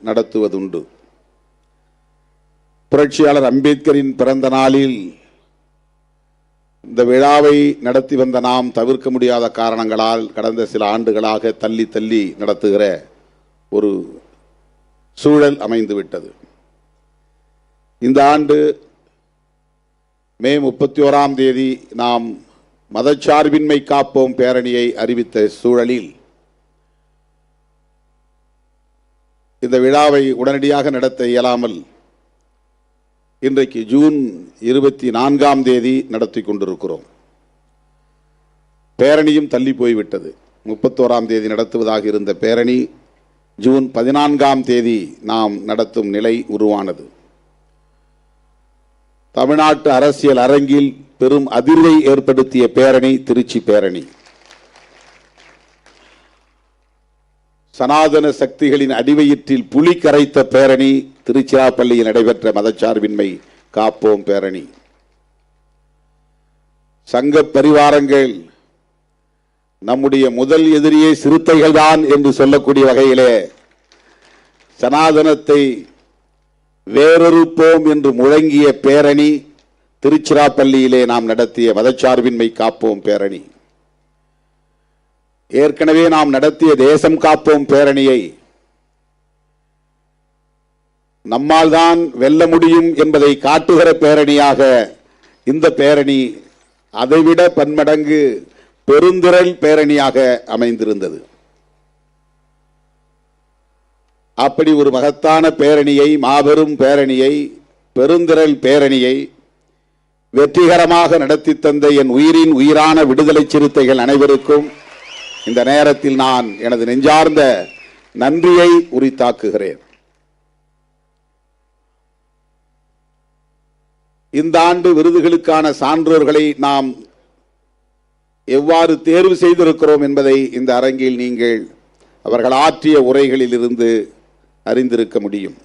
நடத்துவதுண்டு. புரட்சியாளர் அம்பேத்கரின் பிறந்த நாளில் இந்த விழாவை நடத்தி வந்த நாம் தவிர்க்க முடியாத காரணங்களால் கடந்த சில ஆண்டுகளாக தள்ளி தள்ளி நடத்துகிற ஒரு சூழல் அமைந்துவிட்டது. இந்த ஆண்டு மே 31ஆம் தேதி நாம் மதச்சார்பின்மை காப்போம் பேரணியை அறிவித்த சூழலில் இந்த விழாவை உடனடியாக நடத்த இயலாமல் இன்றைக்கு ஜூன் 24ஆம் தேதி நடத்தி கொண்டிருக்கிறோம். பேரணியும் தள்ளி போய்விட்டது. 31ஆம் தேதி நடத்துவதாக இருந்த பேரணி ஜூன் 14ஆம் தேதி நாம் நடத்தும் நிலை உருவானது. தமிழ்நாட்டு அரசியல் அரங்கில் பெரும் அதிர்வை ஏற்படுத்திய பேரணி திருச்சி பேரணி. சனாதன சக்திகளின் அடிவயிற்றில் புலி கரைத்த பேரணி திருச்சிராப்பள்ளியில் நடைபெற்ற மதச்சார்பின்மை காப்போம் பேரணி. சங்க பரிவாரங்கள் நம்முடைய முதல் எதிரியே சிறுத்தைகள் தான் என்று சொல்லக்கூடிய வகையிலே சனாதனத்தை வேறொருப்போம் என்று முழங்கிய பேரணி திருச்சிராப்பள்ளியிலே நாம் நடத்திய மதச்சார்பின்மை காப்போம் பேரணி. ஏற்கனவே நாம் நடத்திய தேசம் காப்போம் பேரணியை நம்மால் தான் வெல்ல முடியும் என்பதை காட்டுகிற பேரணியாக இந்த பேரணி அதைவிட பன்மடங்கு பெருந்திரள் பேரணியாக அமைந்திருந்தது. அப்படி ஒரு மகத்தான பேரணியை, மாபெரும் பேரணியை, பெருந்திரள் பேரணியை வெற்றிகரமாக நடத்தி தந்த என் உயிரின் உயிரான விடுதலை சிறுத்தைகள் அனைவருக்கும் இந்த நேரத்தில் நான் எனது நெஞ்சார்ந்த நன்றியை உரித்தாக்குகிறேன். இந்த ஆண்டு விருதுகளுக்கான சான்றோர்களை நாம் எவ்வாறு தேர்வு செய்திருக்கிறோம் என்பதை இந்த அரங்கில் நீங்கள் அவர்கள் ஆற்றிய உரைகளில் இருந்து அறிந்திருக்க முடியும்.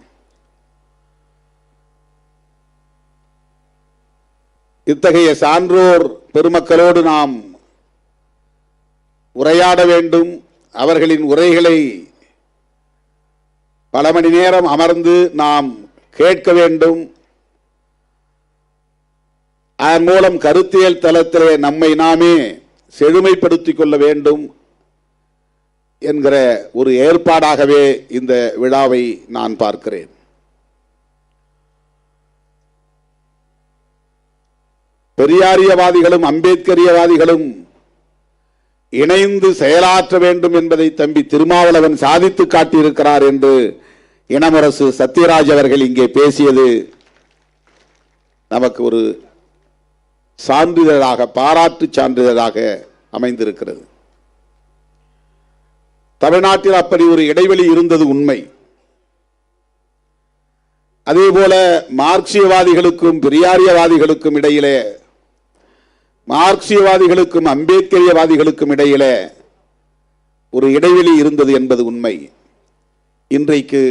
இத்தகைய சான்றோர் பெருமக்களோடு நாம் உரையாட வேண்டும். அவர்களின் உரைகளை பல மணி நேரம் அமர்ந்து நாம் கேட்க வேண்டும். அதன் மூலம் கருத்தியல் தளத்திலே நம்மை நாமே செழுமைப்படுத்திக் கொள்ள வேண்டும் என்கிற ஒரு ஏற்பாடாகவே இந்த விழாவை நான் பார்க்கிறேன். பெரியாரியவாதிகளும் அம்பேத்கரியவாதிகளும் இணைந்து செயலாற்ற வேண்டும் என்பதை தம்பி திருமாவளவன் சாதித்து காட்டியிருக்கிறார் என்று இனமரசு சத்யராஜ் அவர்கள் இங்கே பேசியது நமக்கு ஒரு சான்றிதழாக, பாராட்டு சான்றிதழாக அமைந்திருக்கிறது. தமிழ்நாட்டில் அப்படி ஒரு இடைவெளி இருந்தது உண்மை. அதேபோல மார்க்சியவாதிகளுக்கும் பெரியாரியவாதிகளுக்கும் இடையிலே, மார்க்சியவாதிகளுக்கும் அம்பேத்கரியவாதிகளுக்கும் இடையிலே ஒரு இடைவெளி இருந்தது என்பது உண்மை. இன்றைக்கு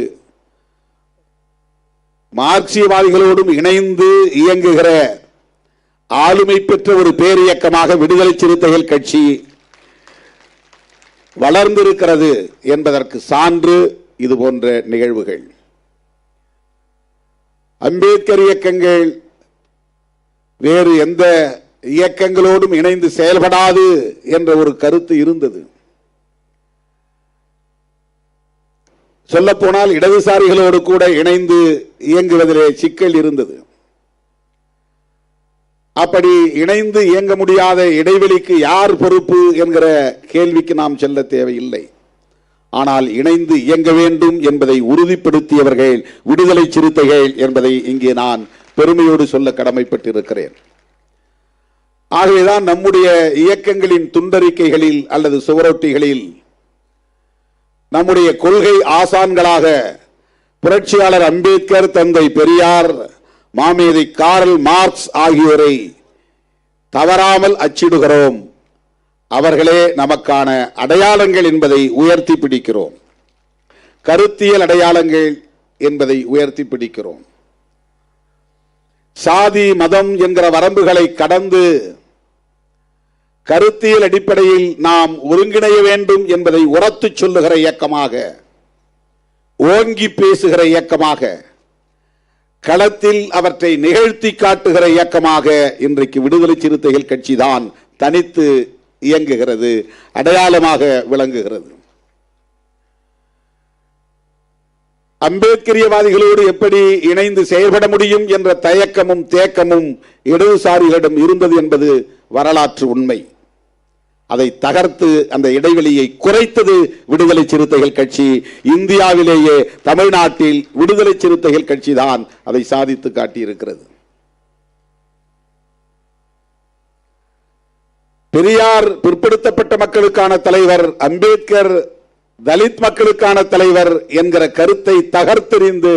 மார்க்சியவாதிகளோடும் இணைந்து இயங்குகிற ஆளுமை பெற்ற ஒரு பேரியக்கமாக விடுதலை சிறுத்தைகள் கட்சி வளர்ந்திருக்கிறது என்பதற்கு சான்று இது போன்ற நிகழ்வுகள். அம்பேத்கர் இயக்கங்கள் வேறு எந்த இயக்கங்களோடும் இணைந்து செயல்படாது என்ற ஒரு கருத்து இருந்தது. சொல்லப்போனால் இடதுசாரிகளோடு கூட இணைந்து இயங்குவதிலே சிக்கல் இருந்தது. அப்படி இணைந்து இயங்க முடியாத இடைவெளிக்கு யார் பொறுப்பு என்கிற கேள்விக்கு நாம் செல்ல தேவையில்லை. ஆனால் இணைந்து இயங்க வேண்டும் என்பதை உறுதிப்படுத்தியவர்கள் விடுதலை சிறுத்தைகள் என்பதை இங்கே நான் பெருமையோடு சொல்ல கடமைப்பட்டிருக்கிறேன். ஆகவேதான் நம்முடைய இயக்கங்களின் துண்டறிக்கைகளில் அல்லது சுவரொட்டிகளில் நம்முடைய கொள்கை ஆசான்களாக புரட்சியாளர் அம்பேத்கர், தந்தை பெரியார், மாமேதை கார்ல் மார்க்ஸ் ஆகியோரை தவறாமல் அச்சிடுகிறோம். அவர்களே நமக்கான அடையாளங்கள் என்பதை உயர்த்தி பிடிக்கிறோம். கருத்தியல் அடையாளங்கள் என்பதை உயர்த்தி பிடிக்கிறோம். சாதி மதம் என்கிற வரம்புகளை கடந்து கருத்தியல் அடிப்படையில் நாம் ஒருங்கிணைய வேண்டும் என்பதை உரத்து சொல்லுகிற இயக்கமாக, ஓங்கி பேசுகிற இயக்கமாக, களத்தில் அவற்றை நிகழ்த்தி காட்டுகிற இயக்கமாக இன்றைக்கு விடுதலை சிறுத்தைகள் கட்சி தான் தனித்து இயங்குகிறது, அடையாளமாக விளங்குகிறது. அம்பேத்கரியவாதிகளோடு எப்படி இணைந்து செயல்பட முடியும் என்ற தயக்கமும் தேக்கமும் இடதுசாரிகளிடம் இருந்தது என்பது வரலாற்று உண்மை. அதை தகர்த்து அந்த இடைவெளியை குறைத்தது விடுதலை சிறுத்தைகள் கட்சி. இந்தியாவிலேயே தமிழ்நாட்டில் விடுதலை சிறுத்தைகள் கட்சி தான் அதை சாதித்து காட்டியிருக்கிறது. பெரியார் பிற்படுத்தப்பட்ட மக்களுக்கான தலைவர், அம்பேத்கர் தலித் மக்களுக்கான தலைவர் என்கிற கருத்தை தகர்த்தெறிந்து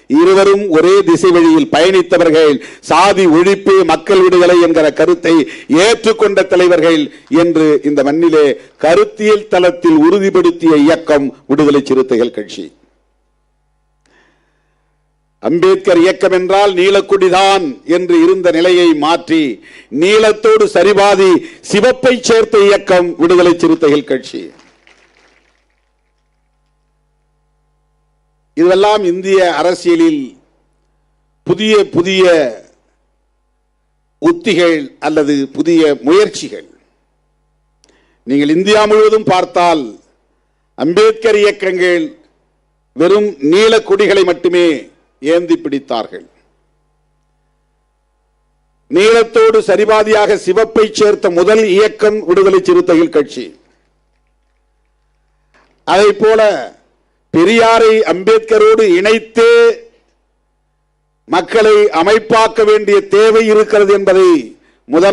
இருவரும் ஒரே திசை வழியில் பயணித்தவர்கள், சாதி ஒழிப்பு மக்கள் விடுதலை என்கிற கருத்தை ஏற்றுக்கொண்ட தலைவர்கள் என்று இந்த மண்ணிலே கருத்தியல் தளத்தில் உறுதிப்படுத்திய இயக்கம் விடுதலை சிறுத்தைகள் கட்சி. அம்பேத்கர் இயக்கம் என்றால் நீலக்குடிதான் என்று இருந்த நிலையை மாற்றி நீலத்தோடு சரிபாதி சிவப்பை சேர்த்த இயக்கம் விடுதலை சிறுத்தைகள் கட்சி. இதெல்லாம் இந்திய அரசியலில் புதிய புதிய உத்திகள் அல்லது புதிய முயற்சிகள். நீங்கள் இந்தியா முழுவதும் பார்த்தால் அம்பேத்கர் இயக்கங்கள் வெறும் நீல கொடிகளை மட்டுமே ஏந்தி பிடித்தார்கள். நீலத்தோடு சரிபாதியாக சிவப்பை சேர்த்த முதல் இயக்கம் விடுதலை சிறுத்தைகள் கட்சி. அதை போல பெரியாரை அம்பேத்கரோடு இணைத்து மக்களை அமைப்பாக்க வேண்டிய தேவை இருக்கிறது என்பதை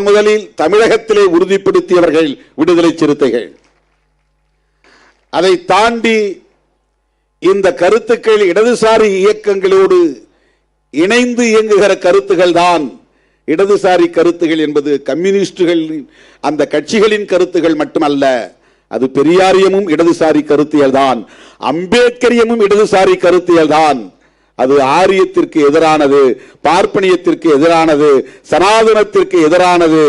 முதலில் தமிழகத்திலே உறுதிப்படுத்தியவர்கள் விடுதலை சிறுத்தைகள். அதை தாண்டி இந்த கருத்துக்கள் இடதுசாரி இயக்கங்களோடு இணைந்து இயங்குகிற கருத்துக்கள் தான் இடதுசாரி கருத்துகள் என்பது கம்யூனிஸ்டுகள் அந்த கட்சிகளின் கருத்துகள் மட்டுமல்ல, அது பெரியாரியமும் இடதுசாரி கருத்தியல் தான், அம்பேத்கரியமும் இடதுசாரி கருத்தியல் தான். அது ஆரியத்திற்கு எதிரானது, பார்ப்பனியத்திற்கு எதிரானது, சனாதனத்திற்கு எதிரானது,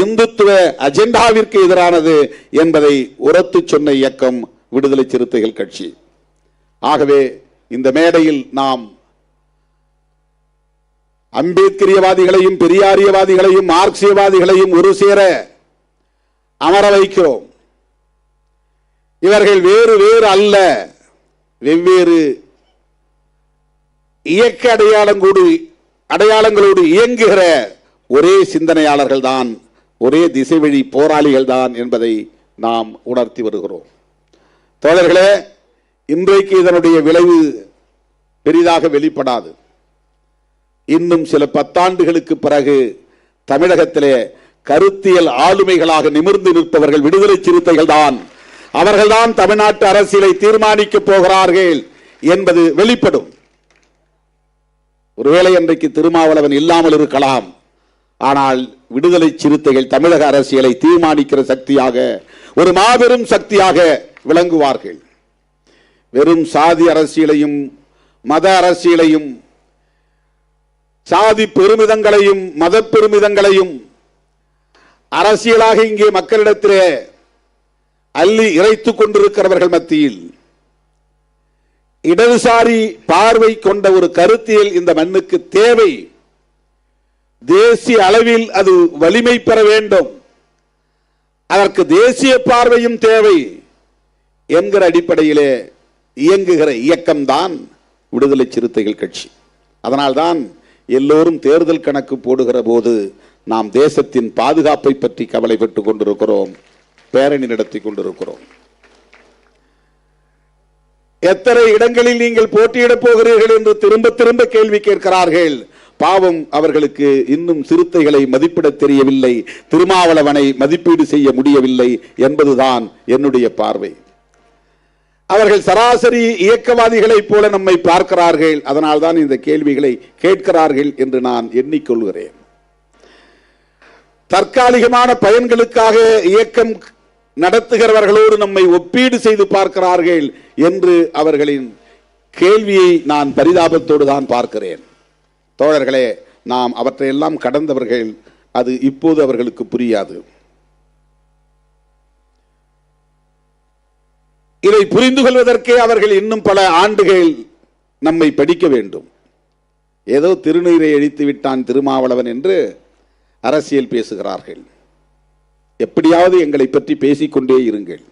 இந்துத்துவ அஜெண்டாவிற்கு எதிரானது என்பதை உரத்து சொன்ன இயக்கம் விடுதலை சிறுத்தைகள் கட்சி. ஆகவே இந்த மேடையில் நாம் அம்பேத்கரியவாதிகளையும் பெரியாரியவாதிகளையும் மார்க்சியவாதிகளையும் ஒரு சேர அமர வைக்கிறோம். இவர்கள் வேறு வேறு அல்ல, வெவ்வேறு இயக்க அடையாளங்களோடு இயங்குகிற ஒரே சிந்தனையாளர்கள் தான், ஒரே திசை வழி போராளிகள் தான் என்பதை நாம் உணர்த்தி வருகிறோம். தோழர்களே, இன்றைக்கு இதனுடைய விளைவு பெரிதாக வெளிப்படாது. இன்னும் சில பத்தாண்டுகளுக்கு பிறகு தமிழகத்திலே கருத்தியல் ஆளுமைகளாக நிமிர்ந்து நிற்பவர்கள் விடுதலை சிறுத்தைகள் தான். அவர்கள்தான் தமிழ்நாட்டு அரசியலை தீர்மானிக்க போகிறார்கள் என்பது வெளிப்படும். ஒருவேளை இன்றைக்கு திருமாவளவன் இல்லாமல் இருக்கலாம், ஆனால் விடுதலை சிறுத்தைகள் தமிழக அரசியலை தீர்மானிக்கிற சக்தியாக, ஒரு மாபெரும் சக்தியாக விளங்குவார்கள். வெறும் சாதி அரசியலையும் மத அரசியலையும் சாதி பெருமிதங்களையும் மத பெருமிதங்களையும் அரசியலாக இங்கே மக்களிடத்திலே அள்ளி இறைத்துக் கொண்டிருக்கிறவர்கள் மத்தியில் இடதுசாரி பார்வை கொண்ட ஒரு கருத்தியல் இந்த மண்ணுக்கு தேவை. தேசிய அளவில் அது வலிமை பெற வேண்டும், அதற்கு தேசிய பார்வையும் தேவை என்கிற அடிப்படையிலே இயங்குகிற இயக்கம்தான் விடுதலை சிறுத்தைகள் கட்சி. அதனால்தான் எல்லோரும் தேர்தல் கணக்கு போடுகிற போது நாம் தேசத்தின் பாதுகாப்பை பற்றி கவலைப்பட்டுக் கொண்டிருக்கிறோம், பேரணி நடத்தி கொண்டிருக்கிறோம். எத்தனை இடங்களில் நீங்கள் போட்டியிடப் போகிறீர்கள் என்று திரும்ப திரும்ப கேள்வி கேட்கிறார்கள். பாவம், அவர்களுக்கு இன்னும் சிறுத்தைகளை மதிப்பிட தெரியவில்லை, திருமாவளவனை மதிப்பீடு செய்ய முடியவில்லை என்பதுதான் என்னுடைய பார்வை. அவர்கள் சராசரி இயக்கவாதிகளைப் போல நம்மை பார்க்கிறார்கள், அதனால்தான் இந்த கேள்விகளை கேட்கிறார்கள் என்று நான் எண்ணிக்கொள்கிறேன். தற்காலிகமான பயன்களுக்காக இயக்கம் நடத்துகிறவர்களோடு நம்மை ஒப்பீடு செய்து பார்க்கிறார்கள் என்று அவர்களின் கேள்வியை நான் பரிதாபத்தோடு தான் பார்க்கிறேன். தோழர்களே, நாம் அவற்றையெல்லாம் கடந்தவர்கள், அது இப்போது அவர்களுக்கு புரியாது. இதை புரிந்து கொள்வதற்கே அவர்கள் இன்னும் பல ஆண்டுகள் நம்மை படிக்க வேண்டும். ஏதோ திருநீரை அழித்து விட்டான் திருமாவளவன் என்று அரசியல் பேசுகிறார்கள். எப்படியாவது எங்களை பற்றி பேசிக்கொண்டே இருங்கள்.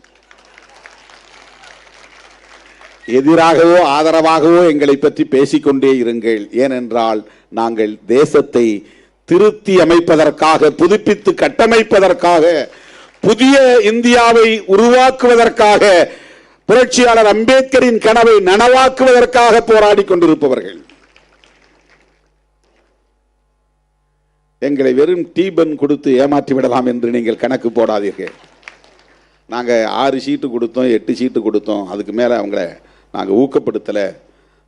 எதிராகவோ ஆதரவாகவோ எங்களை பற்றி பேசிக்கொண்டே இருங்கள். ஏனென்றால் நாங்கள் தேசத்தை திருத்தி அமைப்பதற்காக, புதுப்பித்து கட்டமைப்பதற்காக, புதிய இந்தியாவை உருவாக்குவதற்காக, புரட்சியாளர் அம்பேத்கரின் கனவை நனவாக்குவதற்காக போராடி கொண்டிருப்பவர்கள். எங்களை வெறும் டீபன் கொடுத்து ஏமாற்றி விடலாம் என்று நீங்கள் கணக்கு போடாதீர்கள். நாங்கள் 6 சீட்டு கொடுத்தோம், 8 சீட்டு கொடுத்தோம், அதுக்கு மேலே அவங்கள நாங்கள் ஊக்கப்படுத்தலை.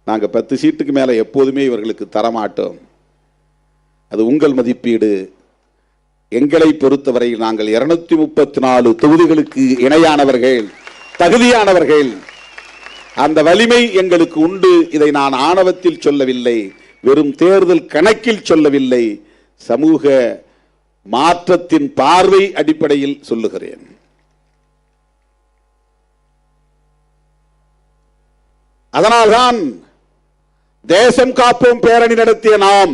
நாங்கள் 10 சீட்டுக்கு மேலே எப்போதுமே இவர்களுக்கு தரமாட்டோம். அது உங்கள் மதிப்பீடு. எங்களை பொறுத்தவரை நாங்கள் 234 தொகுதிகளுக்கு இணையானவர்கள், தகுதியானவர்கள். அந்த வலிமை எங்களுக்கு உண்டு. இதை நான் ஆணவத்தில் சொல்லவில்லை, வெறும் தேர்தல் கணக்கில் சொல்லவில்லை, சமூக மாற்றத்தின் பார்வை அடிப்படையில் சொல்லுகிறேன். அதனால்தான் தேசம் காப்போம் பேரணி நடத்திய நாம்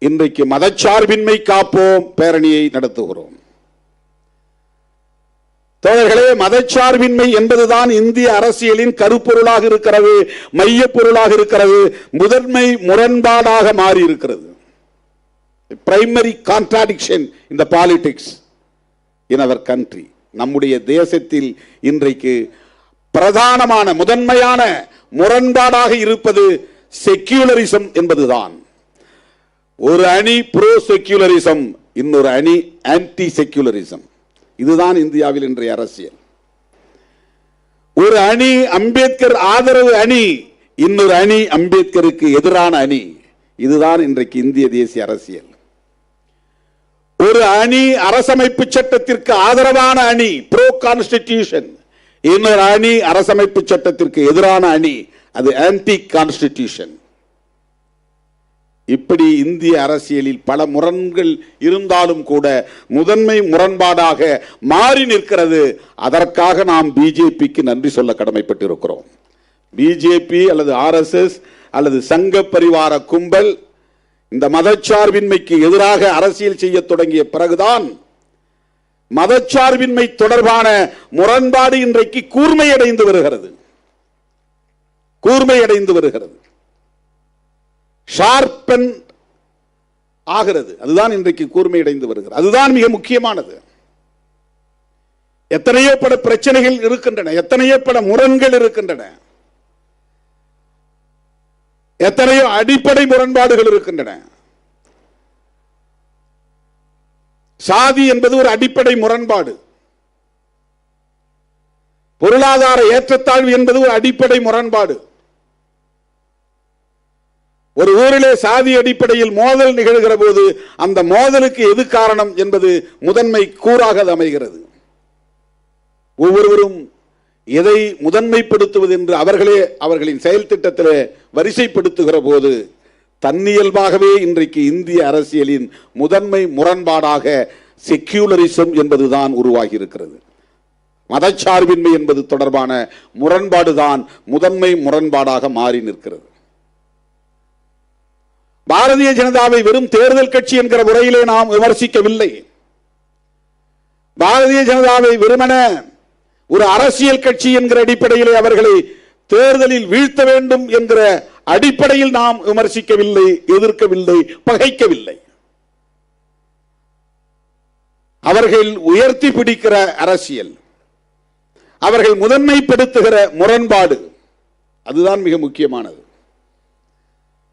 இன்றைக்கு மதச்சார்பின்மை காப்போம் பேரணியை நடத்துகிறோம். தோழர்களே, மதச்சார்பின்மை என்பதுதான் இந்திய அரசியலின் கருப்பொருளாக இருக்கிறது, மைய பொருளாக இருக்கிறது, முதன்மை முரண்பாடாக மாறி இருக்கிறது. Primary contradiction in the politics in our country. நம்முடைய தேசத்தில் இன்றைக்கு பிரதானமான முதன்மையான முரண்பாடாக இருப்பது செக்யூலரிசம் என்பதுதான். ஒரு அணி ப்ரோ செக்யூலரிசம், இன்னொரு அணி ஆன்டி செக்யூலரிசம். இதுதான் இந்தியாவில் இன்றைய அரசியல். ஒரு அணி அம்பேத்கர் ஆதரவு அணி, இன்னொரு அணி அம்பேத்கருக்கு எதிரான அணி. இதுதான் இன்றைக்கு இந்திய தேசிய அரசியல். ஒரு அணி அரசமைப்பு சட்டத்திற்கு ஆதரவான அணி ப்ரோ கான்ஸ்டிடியூஷன், இன்னொரு அணி அரசமைப்பு சட்டத்திற்கு எதிரான அணி, அது ஆன்டி கான்ஸ்டிடியூஷன். இப்படி இந்திய அரசியலில் பல முரண்கள் இருந்தாலும் கூட முதன்மை முரண்பாடாக மாறி நிற்கிறது. அதற்காக நாம் பிஜேபிக்கு நன்றி சொல்ல கடமைப்பட்டிருக்கிறோம். பிஜேபி அல்லது ஆர்எஸ்எஸ் அல்லது சங்க பரிவார கும்பல் இந்த மதச்சார்பின்மைக்கு எதிராக அரசியல் செய்ய தொடங்கிய பிறகுதான் மதச்சார்பின்மை தொடர்பான முரண்பாடு இன்றைக்கு கூர்மையடைந்து வருகிறது, ஷார்பன் ஆகிறது. அதுதான் இன்றைக்கு கூர்மையடைந்து வருகிறது. அதுதான் மிக முக்கியமானது. எத்தனையோ பல பிரச்சனைகள் இருக்கின்றன, எத்தனையோ பல முரண்கள் இருக்கின்றன, எத்தனையோ அடிப்படை முரண்பாடுகள் இருக்கின்றன. சாதி என்பது ஒரு அடிப்படை முரண்பாடு, பொருளாதார ஏற்றத்தாழ்வு என்பது ஒரு அடிப்படை முரண்பாடு. ஒரு ஊரிலே சாதி அடிப்படையில் மோதல் நிகழ்கிற போது அந்த மோதலுக்கு எது காரணம் என்பது முதன்மை கூறாக அமைகிறது. ஒவ்வொருவரும் எதை முதன்மைப்படுத்துவது என்று அவர்களின் செயல் திட்டத்திலே வரிசைப்படுத்துகிற போது தன்னியல்பாகவே இன்றைக்கு இந்திய அரசியலின் முதன்மை முரண்பாடாக செக்யூலரிசம் என்பதுதான் உருவாகி இருக்கிறது. மதச்சார்பின்மை என்பது தொடர்பான முரண்பாடுதான் முதன்மை முரண்பாடாக மாறி நிற்கிறது. பாரதிய ஜனதாவை வெறும் தேர்தல் கட்சி என்கிற முறையிலே நாம் விமர்சிக்கவில்லை. பாரதிய ஜனதாவை வெறுமன ஒரு அரசியல் கட்சி என்கிற அடிப்படையிலே அவர்களை தேர்தலில் வீழ்த்த வேண்டும் என்கிற அடிப்படையில் நாம் விமர்சிக்கவில்லை, எதிர்க்கவில்லை, பகைக்கவில்லை. அவர்கள் உயர்த்தி பிடிக்கிற அரசியல், அவர்கள் முதன்மைப்படுத்துகிற முரண்பாடு, அதுதான் மிக முக்கியமானது.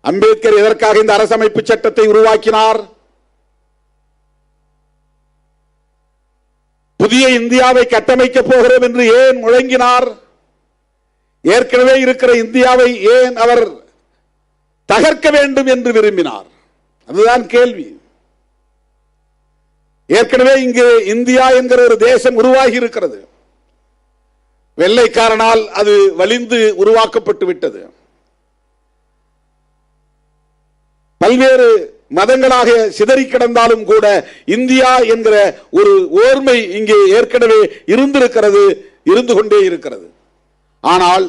அம்பேத்கர் எதற்காக இந்த அரசமைப்பு சட்டத்தை உருவாக்கினார்? புதிய இந்தியாவை கட்டமைக்கப் போகிறோம் என்று ஏன் முழங்கினார்? ஏற்கனவே இருக்கிற இந்தியாவை ஏன் அவர் தகர்க்க வேண்டும் என்று விரும்பினார்? அதுதான் கேள்வி. ஏற்கனவே இங்கு இந்தியா என்கிற ஒரு தேசம் உருவாகி இருக்கிறது. வெள்ளைக்காரனால் அது வலிந்து உருவாக்கப்பட்டு விட்டது. பல்வேறு மதங்களாக சிதறி கிடந்தாலும் கூட இந்தியா என்கிற ஒரு ஓர்மை இங்கே ஏற்கனவே இருந்திருக்கிறது, இருந்து கொண்டே இருக்கிறது. ஆனால்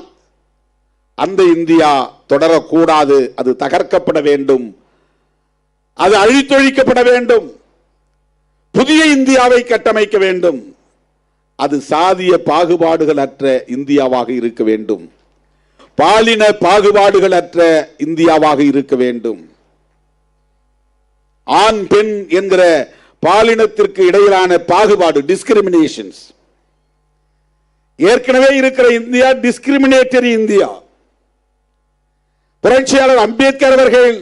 அந்த இந்தியா தொடரக்கூடாது. அது தகர்க்கப்பட வேண்டும், அது அழித்தொழிக்கப்பட வேண்டும். புதிய இந்தியாவை கட்டமைக்க வேண்டும். அது சாதிய பாகுபாடுகள் அற்ற இந்தியாவாக இருக்க வேண்டும், பாலின பாகுபாடுகள் அற்ற இந்தியாவாக இருக்க வேண்டும். ஆண் பெண் என்கிற பாலினத்திற்கு இடையிலான பாகுபாடு, டிஸ்கிரிமினேஷன்ஸ், ஏற்கனவே இருக்கிற இந்தியா டிஸ்கிரிமினேட்டரி இந்தியா. புரட்சியாளர் அம்பேத்கர் அவர்கள்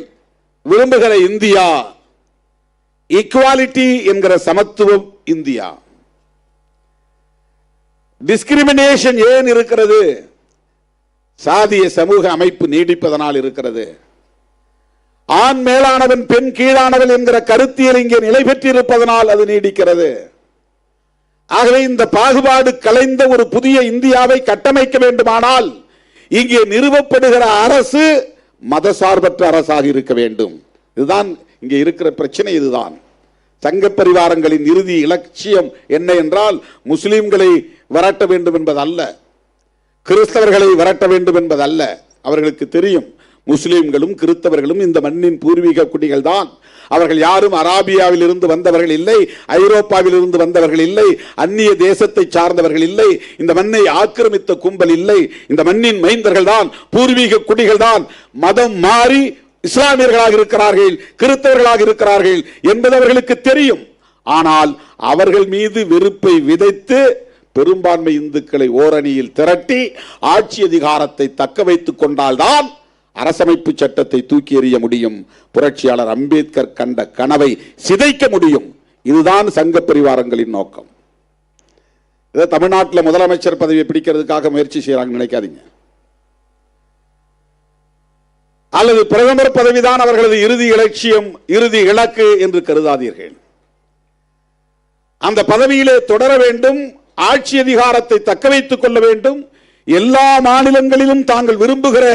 விரும்புகிற இந்தியா ஈக்குவாலிட்டி என்கிற சமத்துவம் இந்தியா. டிஸ்கிரிமினேஷன் ஏன் இருக்கிறது? சாதிய சமூக அமைப்பு நீடிப்பதனால் இருக்கிறது. ஆண் மேலானவன் பெண் கீழானவன் என்கிற கருத்தியல் இங்கே நிலை பெற்றிருப்பதனால் அது நீடிக்கிறது. ஆகவே இந்த பாகுபாடு கலைந்த ஒரு புதிய இந்தியாவை கட்டமைக்க வேண்டுமானால் இங்கே நிறுவப்படுகிற அரசு மதசார்பற்ற அரசாக இருக்க வேண்டும். இதுதான் இங்கே இருக்கிற பிரச்சனை. இதுதான் சங்க பரிவாரங்களின் இறுதி இலட்சியம் என்ன என்றால், முஸ்லிம்களை விரட்ட வேண்டும் என்பதல்ல, கிறிஸ்தவர்களை விரட்ட வேண்டும் என்பதல்ல. அவர்களுக்கு தெரியும், முஸ்லிம்களும் கிறிஸ்தவர்களும் இந்த மண்ணின் பூர்வீக குடிகள் தான். அவர்கள் யாரும் அராபியாவில் இருந்து வந்தவர்கள் இல்லை, ஐரோப்பாவில் இருந்து வந்தவர்கள் இல்லை, அந்நிய தேசத்தை சார்ந்தவர்கள் இல்லை, இந்த மண்ணை ஆக்கிரமித்த கும்பல் இல்லை. இந்த மண்ணின் மைந்தர்கள் தான், பூர்வீக குடிகள் தான். மதம் மாறி இஸ்லாமியர்களாக இருக்கிறார்கள், கிறிஸ்தவர்களாக இருக்கிறார்கள் என்பது அவர்களுக்கு தெரியும். ஆனால் அவர்கள் மீது வெறுப்பை விதைத்து பெரும்பான்மை இந்துக்களை ஓரணியில் திரட்டி ஆட்சி அதிகாரத்தை தக்க வைத்துக் கொண்டால்தான் அரசமைப்பு சட்டத்தை தூக்கி எறிய முடியும். புரட்சியாளர் அம்பேத்கர் கண்ட கனவை சிதைக்க முடியும். இதுதான் சங்க பரிவாரங்களின் நோக்கம். இதை தமிழ்நாட்டில் முதலமைச்சர் பதவியை பிடிக்கிறதுக்காக முயற்சி செய்யறாங்க நினைக்காதீங்க, அல்லது பிரதமர் பதவிதான் அவர்களது இறுதி இலட்சியம், இறுதி இலக்கு என்று கருதாதீர்கள். அந்த பதவியிலே தொடர வேண்டும், ஆட்சி அதிகாரத்தை தக்க வைத்துக் கொள்ள வேண்டும், எல்லா மாநிலங்களிலும் தாங்கள் விரும்புகிற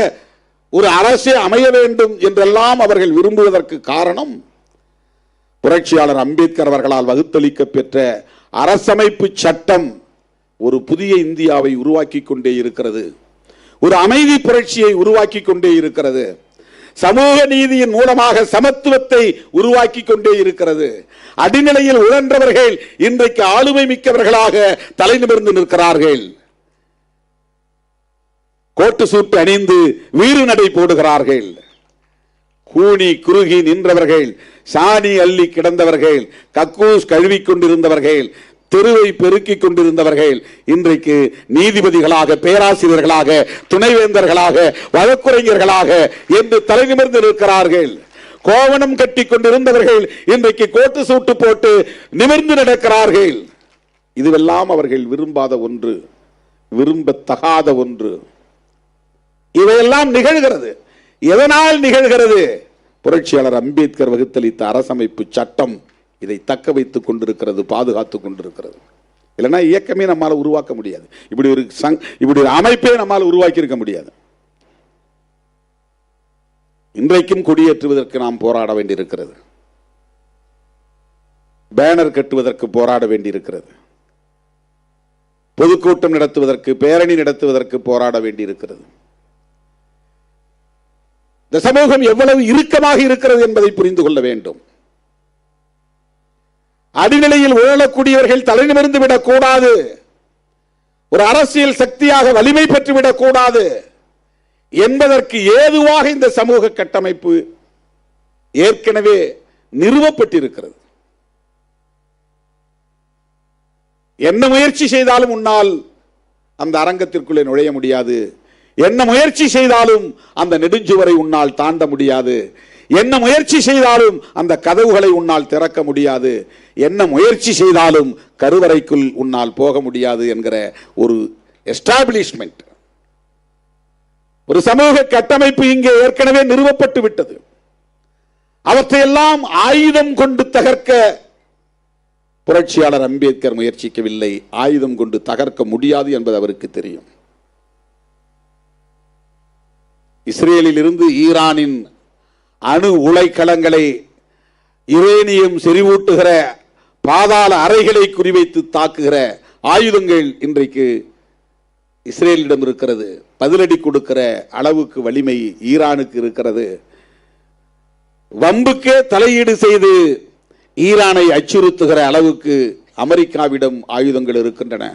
ஒரு அரசே அமைய வேண்டும் என்றெல்லாம் அவர்கள் விரும்புவதற்கு காரணம் புரட்சியாளர் அம்பேத்கர் அவர்களால் வகுத்தளிக்க பெற்ற அரசமைப்பு சட்டம் ஒரு புதிய இந்தியாவை உருவாக்கி கொண்டே இருக்கிறது, ஒரு அமைதி புரட்சியை உருவாக்கி கொண்டே இருக்கிறது, சமூக நீதியின் மூலமாக சமத்துவத்தை உருவாக்கி கொண்டே இருக்கிறது. அடிநிலையில் உழன்றவர்கள் இன்றைக்கு ஆளுமை மிக்கவர்களாக தலை நிமிர்ந்து நிற்கிறார்கள். கோட்டு சூட்டு அணிந்து வீறு நடை போடுகிறார்கள். கூனி குறுகி நின்றவர்கள், சாணி அள்ளி கிடந்தவர்கள், கக்கூஸ் கழுவி கொண்டிருந்தவர்கள், தெருவை பெருக்கிக் கொண்டிருந்தவர்கள் இன்றைக்கு நீதிபதிகளாக, பேராசிரியர்களாக, துணைவேந்தர்களாக, வழக்குரைஞர்களாக என்று தலை நிமிர்ந்து இருக்கிறார்கள். கோவணம் கட்டி கொண்டிருந்தவர்கள் இன்றைக்கு கோட்டு சூட்டு போட்டு நிமிர்ந்து நடக்கிறார்கள். இதுவெல்லாம் அவர்கள் விரும்பாத ஒன்று, விரும்பத்தகாத ஒன்று. இவையெல்லாம் நிகழ்கிறது. எதனால் நிகழ்கிறது? புரட்சியாளர் அம்பேத்கர் வகுத்தளித்த அரசமைப்பு சட்டம் இதை தக்க வைத்துக் கொண்டிருக்கிறது, பாதுகாத்துக் கொண்டிருக்கிறது. இல்லைன்னா இயக்கமே நம்மால் உருவாக்க முடியாது, இப்படி ஒரு அமைப்பே நம்மால் உருவாக்கி இருக்க முடியாது. இன்றைக்கும் கொடியேற்றுவதற்கு நாம் போராட வேண்டியிருக்கிறது, பேனர் கட்டுவதற்கு போராட வேண்டியிருக்கிறது, பொதுக்கூட்டம் நடத்துவதற்கு, பேரணி நடத்துவதற்கு போராட வேண்டியிருக்கிறது. இந்த சமூகம் எவ்வளவு இறுக்கமாக இருக்கிறது என்பதை புரிந்து கொள்ள வேண்டும். அடிநிலையில் உழலக்கூடியவர்கள் தலை நிமிர்ந்து விடக்கூடாது, ஒரு அரசியல் சக்தியாக வலிமை பெற்றுவிடக் கூடாது என்பதற்கு ஏதுவாக இந்த சமூக கட்டமைப்பு ஏற்கனவே நிறுவப்பட்டிருக்கிறது. என்ன முயற்சி செய்தாலும் உன்னால் அந்த அரங்கத்திற்குள்ளே நுழைய முடியாது, என்ன முயற்சி செய்தாலும் அந்த நெடுஞ்சுவரை உன்னால் தாண்ட முடியாது, என்ன முயற்சி செய்தாலும் அந்த கதவுகளை உன்னால் திறக்க முடியாது, என்ன முயற்சி செய்தாலும் கருவறைக்குள் உன்னால் போக முடியாது என்கிற ஒரு எஸ்டாபிளிஷ்மெண்ட், ஒரு சமூக கட்டமைப்பு இங்கே ஏற்கனவே நிறுவப்பட்டு விட்டது. அவற்றையெல்லாம் ஆயுதம் கொண்டு தகர்க்க புரட்சியாளர் அம்பேத்கர் முயற்சிக்கவில்லை. ஆயுதம் கொண்டு தகர்க்க முடியாது என்பது அவருக்கு தெரியும். இஸ்ரேலில் இருந்து ஈரானின் அணு உலைக்களங்களை, யுரேனியம் செறிவூட்டுகிற பாதாள அறைகளை குறிவைத்து தாக்குகிற ஆயுதங்கள் இன்றைக்கு இஸ்ரேலிடம் இருக்கிறது. பதிலடி கொடுக்கிற அளவுக்கு வலிமை ஈரானுக்கு இருக்கிறது. வம்புக்கே தலையீடு செய்து ஈரானை அச்சுறுத்துகிற அளவுக்கு அமெரிக்காவிடம் ஆயுதங்கள் இருக்கின்றன.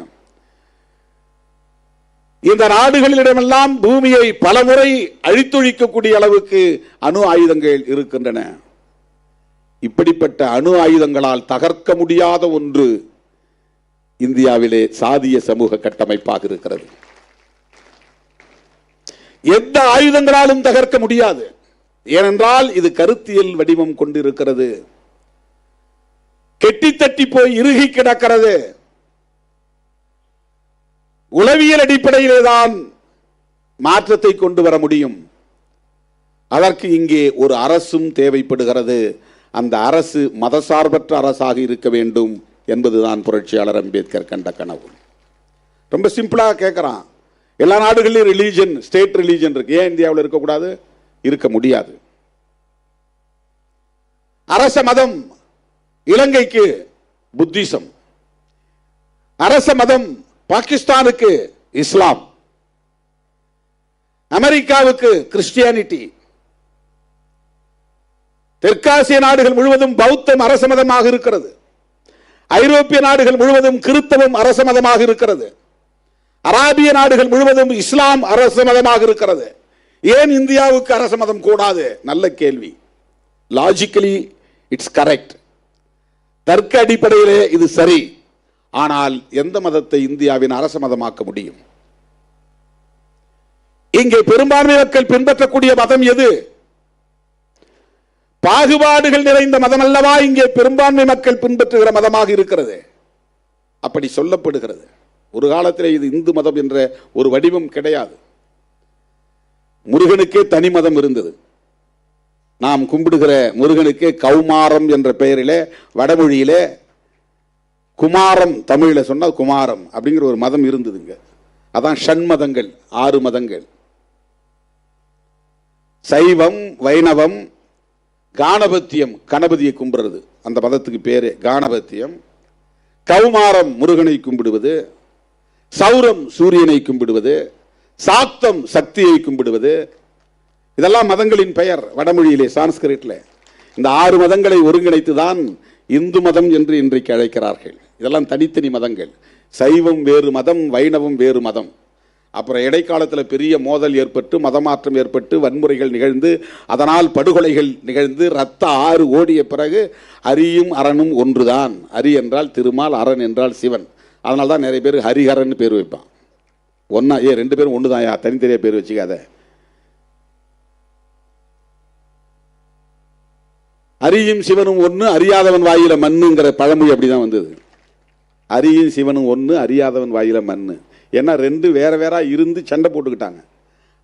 இந்த நாடுகளிடமெல்லாம் பூமியை பலமுறை அழித்தொழிக்கக்கூடிய அளவுக்கு அணு ஆயுதங்கள் இருக்கின்றன. இப்படிப்பட்ட அணு ஆயுதங்களால் தகர்க்க முடியாத ஒன்று இந்தியாவிலே சாதிய சமூக கட்டமைப்பாக இருக்கிறது. எந்த ஆயுதங்களாலும் தகர்க்க முடியாது. ஏனென்றால் இது கருத்தியல் வடிவம் கொண்டிருக்கிறது. கெட்டி தட்டி போய் இறுகி கிடக்கிறது. உளவியல் அடிப்படையிலே தான் மாற்றத்தை கொண்டு வர முடியும். அதற்கு இங்கே ஒரு அரசும் தேவைப்படுகிறது. அந்த அரசு மதசார்பற்ற அரசாக இருக்க வேண்டும் என்பதுதான் புரட்சியாளர் அம்பேத்கர் கண்ட கனவு. ரொம்ப சிம்பிளா கேட்கிறான். எல்லா நாடுகளிலும் ரிலீஜன், ஸ்டேட் ரிலீஜன் இருக்கு, ஏன் இந்தியாவில் இருக்கக்கூடாது? இருக்க முடியாது. அரச மதம் இலங்கைக்கு புத்திசம், அரச மதம் பாகிஸ்தானுக்கு இஸ்லாம், அமெரிக்காவுக்கு கிறிஸ்டியானிட்டி, தெற்காசிய நாடுகள் முழுவதும் பௌத்தம் அரச மதமாக இருக்கிறது. ஐரோப்பிய நாடுகள் முழுவதும் கிறிஸ்தவம் அரச மதமாக இருக்கிறது. அராபிய நாடுகள் முழுவதும் இஸ்லாம் அரச மதமாக இருக்கிறது. ஏன் இந்தியாவுக்கு அரச மதம் கூடாது? நல்ல கேள்வி. Logically it's correct. தர்க்க அடிப்படையிலே இது சரி. ஆனால் எந்த மதத்தை இந்தியாவின் அரச மதமாக்க முடியும்? இங்கே பெரும்பான்மை மக்கள் பின்பற்றக்கூடிய மதம் எது? பாகுபாடுகள் நிறைந்த மதம் அல்லவா இங்கே பெரும்பான்மை மக்கள் பின்பற்றுகிற மதமாக இருக்கிறது. அப்படி சொல்லப்படுகிறது. ஒரு காலத்தில் இது இந்து மதம் என்ற ஒரு வடிவம் கிடையாது. முருகனுக்கே தனி மதம் இருந்தது. நாம் கும்பிடுகிற முருகனுக்கே கௌமாரம் என்ற பெயரிலே, வடமொழியிலே குமாரம், தமிழில சொன்னால் குமாரம் அப்படிங்கிற ஒரு மதம் இருந்ததுங்க. அதான் ஷண்மதங்கள், 6 மதங்கள். சைவம், வைணவம், காணபத்தியம், கணபதியை கும்பிடுறது, அந்த மதத்துக்கு பேரு காணபத்தியம். கௌமாரம் முருகனை கும்பிடுவது, சௌரம் சூரியனை கும்பிடுவது, சாக்தம் சக்தியை கும்பிடுவது, இதெல்லாம் மதங்களின் பெயர் வடமொழியிலே, சான்ஸ்கிரிட்ல. இந்த 6 மதங்களை ஒருங்கிணைத்துதான் இந்து மதம் என்று இன்றைக்கு அழைக்கிறார்கள். இதெல்லாம் தனித்தனி மதங்கள். சைவம் வேறு மதம், வைணவம் வேறு மதம். அப்புறம் இடைக்காலத்தில் பெரிய மோதல் ஏற்பட்டு, மதமாற்றம் ஏற்பட்டு, வன்முறைகள் நிகழ்ந்து, அதனால் படுகொலைகள் நிகழ்ந்து, ரத்த ஆறு ஓடிய பிறகு அரியும் அரணும் ஒன்றுதான். அரி என்றால் திருமால், அரண் என்றால் சிவன். அதனால தான் நிறைய பேர் ஹரிஹரன் பேர் வைப்பான். ஒன்னா 2 பேரும் ஒன்று தான், தனித்தனியாக பேர் வச்சுக்காத. அரியும் சிவனும் ஒன்று, அறியாதவன் வாயில மண்ணுங்கிற பழமொழி அப்படிதான் வந்தது. அரியும் சிவனும் ஒன்று, அறியாதவன் வாயில மண்ணு. ஏன்னா 2 வேற வேற இருந்து சண்டை போட்டுக்கிட்டாங்க.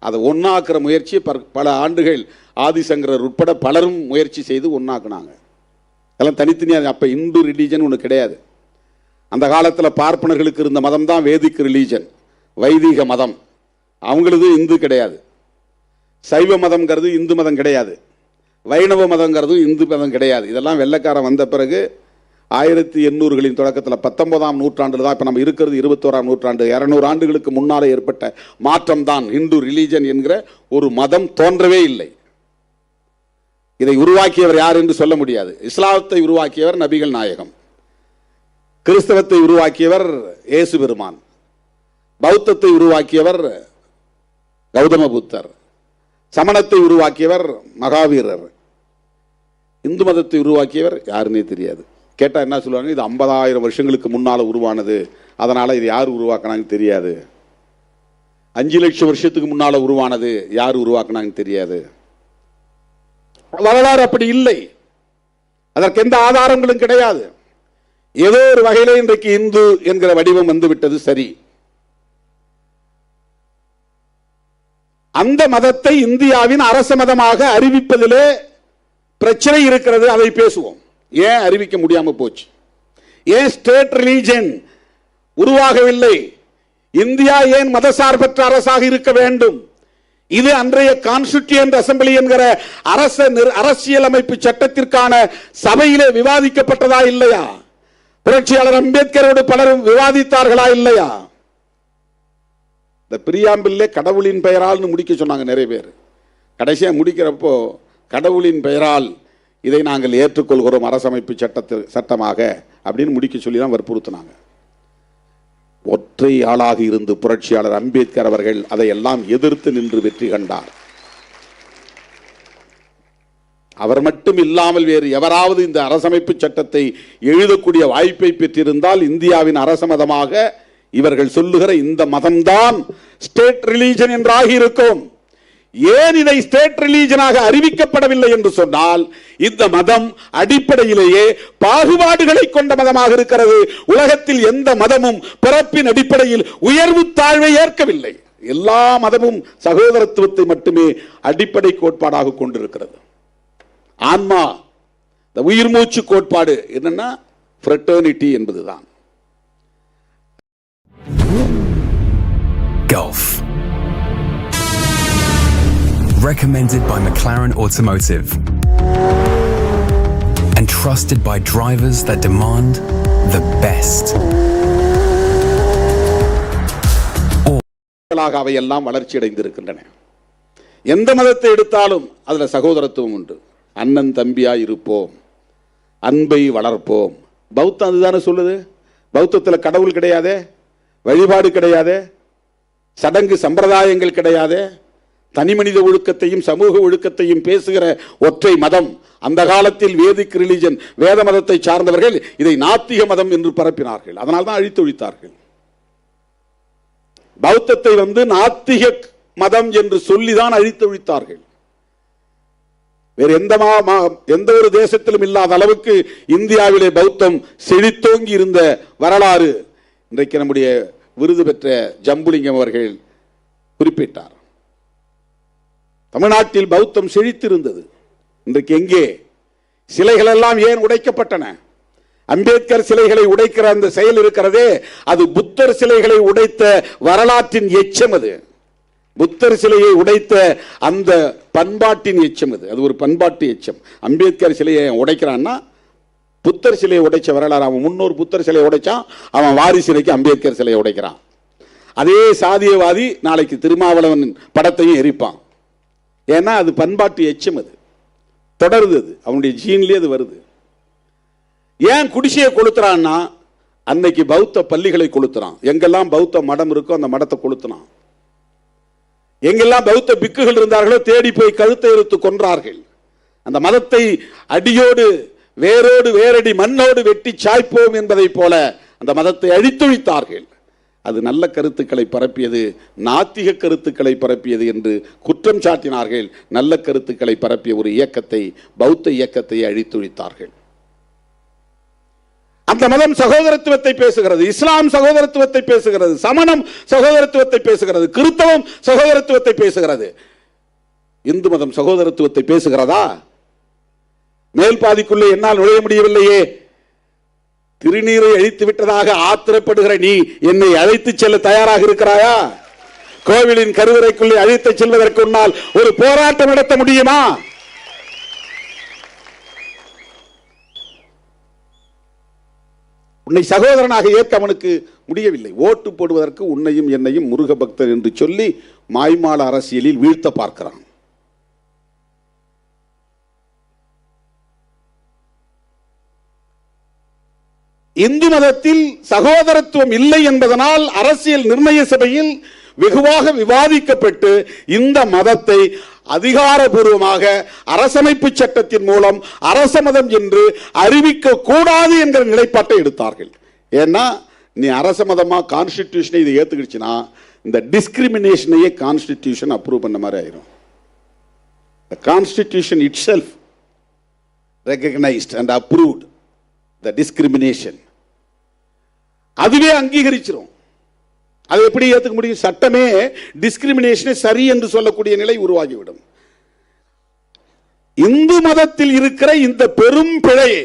அதை ஒன்னாக்குற முயற்சி பல ஆண்டுகள் ஆதிசங்கரர் உட்பட பலரும் முயற்சி செய்து ஒன்னாக்குனாங்க. அதெல்லாம் தனித்தனியாக. அப்போ இந்து ரிலீஜன் ஒன்று கிடையாது. அந்த காலத்தில் பார்ப்பனர்களுக்கு இருந்த மதம் தான் வேதிக் ரிலீஜன், வைதிக மதம். அவங்களது இந்து கிடையாது. சைவ மதம்ங்கிறது இந்து மதம் கிடையாது. வைணவ மதங்கிறது இந்து மதம் கிடையாது. இதெல்லாம் வெள்ளைக்காரன் வந்த பிறகு 1800களின் தொடக்கத்தில் 19ஆம் நூற்றாண்டில் தான். இப்போ நம்ம இருக்கிறது 21ஆம் நூற்றாண்டு. 200 ஆண்டுகளுக்கு முன்னாலே ஏற்பட்ட மாற்றம் தான் இந்து ரிலீஜன் என்கிற ஒரு மதம் தோன்றவே இல்லை. இதை உருவாக்கியவர் யார் என்று சொல்ல முடியாது. இஸ்லாத்தை உருவாக்கியவர் நபிகள் நாயகம், கிறிஸ்தவத்தை உருவாக்கியவர் இயேசு பெருமான், பௌத்தத்தை உருவாக்கியவர் கௌதம புத்தர், சமணத்தை உருவாக்கியவர் மகாவீரர், இந்து மதத்தை உருவாக்கியவர் யாருன்னே தெரியாது. கேட்டால் என்ன சொல்லுவாங்க? இது 50,000 வருஷங்களுக்கு முன்னால் உருவானது, அதனால் இது யார் உருவாக்கினாங்கன்னு தெரியாது. 5 லட்சம் வருஷத்துக்கு முன்னால் உருவானது, யார் உருவாக்கினாங்கன்னு தெரியாது. வரலாறு அப்படி இல்லை. அதற்கு எந்த ஆதாரங்களும் கிடையாது. ஏதோ ஒரு வகையிலே இன்றைக்கு இந்து என்கிற வடிவம் வந்துவிட்டது. சரி, அந்த மதத்தை இந்தியாவின் அரச மதமாக அறிவிப்பதிலே பிரச்சனை இருக்கிறது. அதை பேசுவோம். ஏன் அறிவிக்க முடியாம போச்சு? ஏன் ஸ்டேட் ரிலீஜன் உருவாகவில்லை? இந்தியா ஏன் மதசார்பற்ற அரசாக இருக்க வேண்டும்? இது அன்றைய கான்ஸ்டிடியூயன்ட் அசெம்பிளி என்கிற அரசியலமைப்பு சட்டத்திற்கான சபையிலே விவாதிக்கப்பட்டதா இல்லையா? புரட்சியாளர் அம்பேத்கரோடு பலரும் விவாதித்தார்களா இல்லையா? இந்த பிரியாம்பிள்லே கடவுளின் பெயரால்னு முடிக்க சொன்னாங்க நிறைய பேர். கடைசியாக முடிக்கிறப்போ கடவுளின் பெயரால் இதை நாங்கள் ஏற்றுக்கொள்கிறோம் அரசமைப்பு சட்டமாக அப்படின்னு முடிக்க சொல்லி தான் வற்புறுத்தினாங்க. ஒற்றை ஆளாக இருந்து புரட்சியாளர் அம்பேத்கர் அவர்கள் அதையெல்லாம் எதிர்த்து நின்று வெற்றி கண்டார். அவர் மட்டும் இல்லாமல் வேறு எவராவது இந்த அரசமைப்பு சட்டத்தை எழுதக்கூடிய வாய்ப்பை பெற்றிருந்தால் இந்தியாவின் அரச மதமாக இவர்கள் சொல்லுகிற இந்த மதம்தான் ஸ்டேட் ரிலீஜன் என்றாகி இருக்கும். ஏன் இதை ஸ்டேட் ரிலீஜனாக அறிவிக்கப்படவில்லை என்று சொன்னால், இந்த மதம் அடிப்படையிலேயே பாகுபாடுகளை கொண்ட மதமாக இருக்கிறது. உலகத்தில் எந்த மதமும் பிறப்பின் அடிப்படையில் உயர்வு தாழ்வை ஏற்கவில்லை. எல்லா மதமும் சகோதரத்துவத்தை மட்டுமே அடிப்படை கோட்பாடாக கொண்டிருக்கிறது. ஆன்மா, இந்த உயிர் மூச்சு கோட்பாடு என்னன்னா ஃப்ரெட்டர்னிட்டி என்பதுதான். Golf. Recommended by McLaren Automotive and trusted by drivers that demand the best. அவையெல்லாம் வளர்ச்சி அடைந்திருக்கின்றன. எந்த மதத்தை எடுத்தாலும் அதுல சகோதரத்துவம் உண்டு. அண்ணன் தம்பியா இருப்போம், அன்பை வளர்ப்போம். பௌத்தம் அதுதானே சொல்லுது. பௌத்தத்தில் கடவுள் கிடையாது, வழிபாடு கிடையாது, சடங்கு சம்பிரதாயங்கள் கிடையாது, தனி மனித ஒழுக்கத்தையும் சமூக ஒழுக்கத்தையும் பேசுகிற ஒற்றை மதம். அந்த காலத்தில் வேதிக் ரிலிஜன், வேத மதத்தை சார்ந்தவர்கள் இதை நாத்திக மதம் என்று பரப்பினார்கள். அதனால் தான் அழித்தொழித்தார்கள். பௌத்தத்தை நாத்திக மதம் என்று சொல்லிதான் அழித்தொழித்தார்கள். வேறு எந்த ஒரு தேசத்திலும் இல்லாத அளவுக்கு இந்தியாவிலே பௌத்தம் செழித்தோங்கி இருந்த வரலாறு இன்றைக்கு நம்முடைய விருது பெற்ற ஜம்புலிங்கம் அவர்கள் குறிப்பிட்டார். தமிழ்நாட்டில் பௌத்தம் செழித்திருந்தது. இன்றைக்கு எங்கே? சிலைகள் எல்லாம் ஏன் உடைக்கப்பட்டன? அம்பேத்கர் சிலைகளை உடைக்கிற அந்த செயல் இருக்கிறதே, அது புத்தர் சிலைகளை உடைத்த வரலாற்றின் எச்சம். அது புத்தர் சிலையை உடைத்த அந்த பண்பாட்டின் எச்சம். அது ஒரு பண்பாட்டு எச்சம். அம்பேத்கர் சிலையை உடைக்கிறான்னா புத்தர் சிலையை உடைச்ச வரலாறு. அவன் முன்னோர் புத்தர் சிலையை உடைச்சான், அவன் வாரிசிலைக்கு அம்பேத்கர் சிலையை உடைக்கிறான். அதே சாதியவாதி நாளைக்கு திருமாவளவன் படத்தையும் எரிப்பான். ஏன்னா அது பண்பாட்டு எச்சம். அது தொடருது, அது அவனுடைய ஜீன்லயே அது வருது. ஏன் குடிசையை கொளுத்துறான்னா, அன்னைக்கு பௌத்த பள்ளிகளை கொளுத்துறான். எங்கெல்லாம் பௌத்த மடம் இருக்கோ அந்த மடத்தை கொளுத்துறான். எங்கெல்லாம் பௌத்த பிக்குகள் இருந்தார்களோ தேடி போய் கழுத்தை எடுத்து கொன்றார்கள். அந்த மதத்தை அடியோடு வேரோடு வேரடி மண்ணோடு வெட்டி சாய்ப்போம் என்பதை போல அந்த மதத்தை அழித்தொழித்தார்கள். அது நல்ல கருத்துக்களை பரப்பியது, நாத்திக கருத்துக்களை பரப்பியது என்று குற்றம் சாட்டினார்கள். நல்ல கருத்துக்களை பரப்பிய ஒரு இயக்கத்தை, பௌத்த இயக்கத்தை அழித்தொழித்தார்கள். அந்த மதம் சகோதரத்துவத்தை பேசுகிறது, இஸ்லாம் சகோதரத்துவத்தை பேசுகிறது, சமணம் சகோதரத்துவத்தை பேசுகிறது, கிறிஸ்தவம் சகோதரத்துவத்தை பேசுகிறது. இந்து மதம் சகோதரத்துவத்தை பேசுகிறதா? மேல் பாதிக்குள்ளே என்னால் நுழைய முடியவில்லையே. திருநீரை அழித்து விட்டதாக ஆத்திரப்படுகிற நீ என்னை அழைத்து செல்ல தயாராக இருக்கிறாயா? கோவிலின் கருவறைக்குள்ளே அழைத்து செல்வதற்கு முன்னால் ஒரு போராட்டம் நடத்த முடியுமா? உன்னை சகோதரனாக ஏற்க அவனுக்கு முடியவில்லை. ஓட்டு போடுவதற்கு உன்னையும் என்னையும் முருக பக்தர் என்று சொல்லி மாய்மால அரசியலில் வீழ்த்த பார்க்கிறான். இந்து மதத்தில் சகோதரத்துவம் இல்லை என்பதனால் அரசியல் நிர்ணய சபையில் வெகுவாக விவாதிக்கப்பட்டு இந்த மதத்தை அதிகாரபூர்வமாக அரசமைப்பு சட்டத்தின் மூலம் அரச மதம் என்று அறிவிக்க கூடாது என்கிற நிலைப்பாட்டை எடுத்தார்கள். ஏன்னா நீ அரச மதமா கான்ஸ்டிடியூஷனை இதை ஏத்துக்கிடுச்சுன்னா இந்த டிஸ்கிரிமினேஷனையே கான்ஸ்டிடியூஷன் அப்ரூவ் பண்ண மாதிரி ஆயிரும். The Constitution itself recognized and approved the discrimination. அதுவே அங்கீகரிச்சிரும். அதை எப்படி ஏத்துக்க முடியும்? சட்டமே டிஸ்கிரிமினேஷனை சரி என்று சொல்லக்கூடிய நிலை உருவாகிவிடும். இந்து மதத்தில் இருக்கிற இந்த பெரும் பிழையை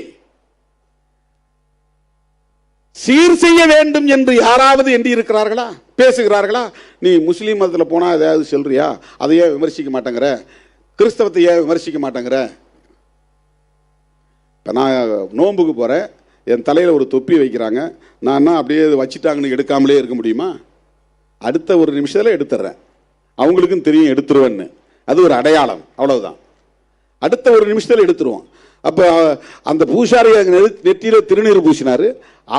சீர் செய்ய வேண்டும் என்று யாராவது எண்ணி இருக்கிறார்களா? பேசுகிறார்களா? நீ முஸ்லீம் மதத்தில் போனா ஏதாவது சொல்றியா? அதையே விமர்சிக்க மாட்டேங்கிற, கிறிஸ்தவத்தை ஏன் விமர்சிக்க மாட்டேங்கிற? இப்போ நான் நோன்புக்கு போகிறேன், என் தலையில் ஒரு தொப்பி வைக்கிறாங்க, நான் அப்படியே வச்சுட்டாங்கன்னு எடுக்காமலே இருக்க முடியுமா? அடுத்த ஒரு நிமிஷத்துல எடுத்துறேன், அவங்களுக்கும் தெரியும் எடுத்துருவேன்னு, அது ஒரு அடையாளம், அவ்வளவுதான். அடுத்த ஒரு நிமிஷத்துல எடுத்துருவோம். அப்ப அந்த பூசாரி நெற்றியில திருநீர் பூசினாரு,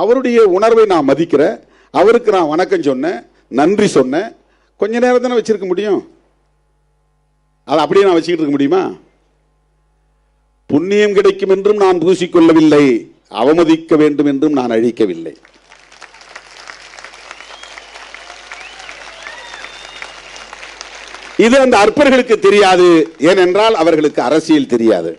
அவருடைய உணர்வை நான் மதிக்கிறேன், அவருக்கு நான் வணக்கம் சொன்னேன், நன்றி சொன்னேன். கொஞ்ச நேரம் தானே வச்சிருக்க முடியும், அதை அப்படியே நான் வச்சுக்கிட்டு இருக்க முடியுமா? புண்ணியம் கிடைக்கும் என்றும் நான் பூசிக்கொள்ளவில்லை, அவமதிக்க வேண்டும் என்றும் நான் அழிக்கவில்லை. இது அந்த அற்பர்களுக்கு தெரியாது, ஏனென்றால் அவர்களுக்கு அரசியல் தெரியாது.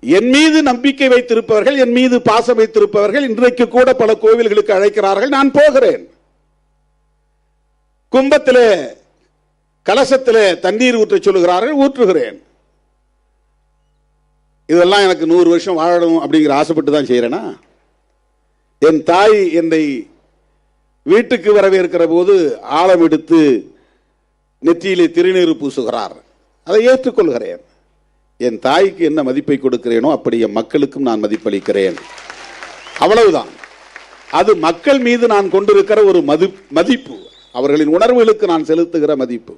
என் மீது நம்பிக்கை வைத்திருப்பவர்கள், என் மீது பாசம் வைத்திருப்பவர்கள் இன்றைக்கு கூட பல கோவில்களுக்கு அழைக்கிறார்கள், நான் போகிறேன். கும்பத்திலே கலசத்திலே தண்ணீர் ஊற்ற சொல்லுகிறார்கள், ஊற்றுகிறேன். இதெல்லாம் எனக்கு 100 வருஷம் வாழணும் அப்படிங்கிற ஆசைப்பட்டு தான் செய்யறேனா? என் தாய் என்னை வீட்டுக்கு வரவேற்கிற போது ஆழம் எடுத்து நெற்றியிலே திருநீறு பூசுகிறார், அதை ஏற்றுக்கொள்கிறேன். என் தாய்க்கு என்ன மதிப்பை கொடுக்கிறேனோ அப்படி என் மக்களுக்கும் நான் மதிப்பளிக்கிறேன், அவ்வளவுதான். அது மக்கள் மீது நான் கொண்டிருக்கிற ஒரு மதிப்பு, அவர்களின் உணர்வுகளுக்கு நான் செலுத்துகிற மதிப்பு.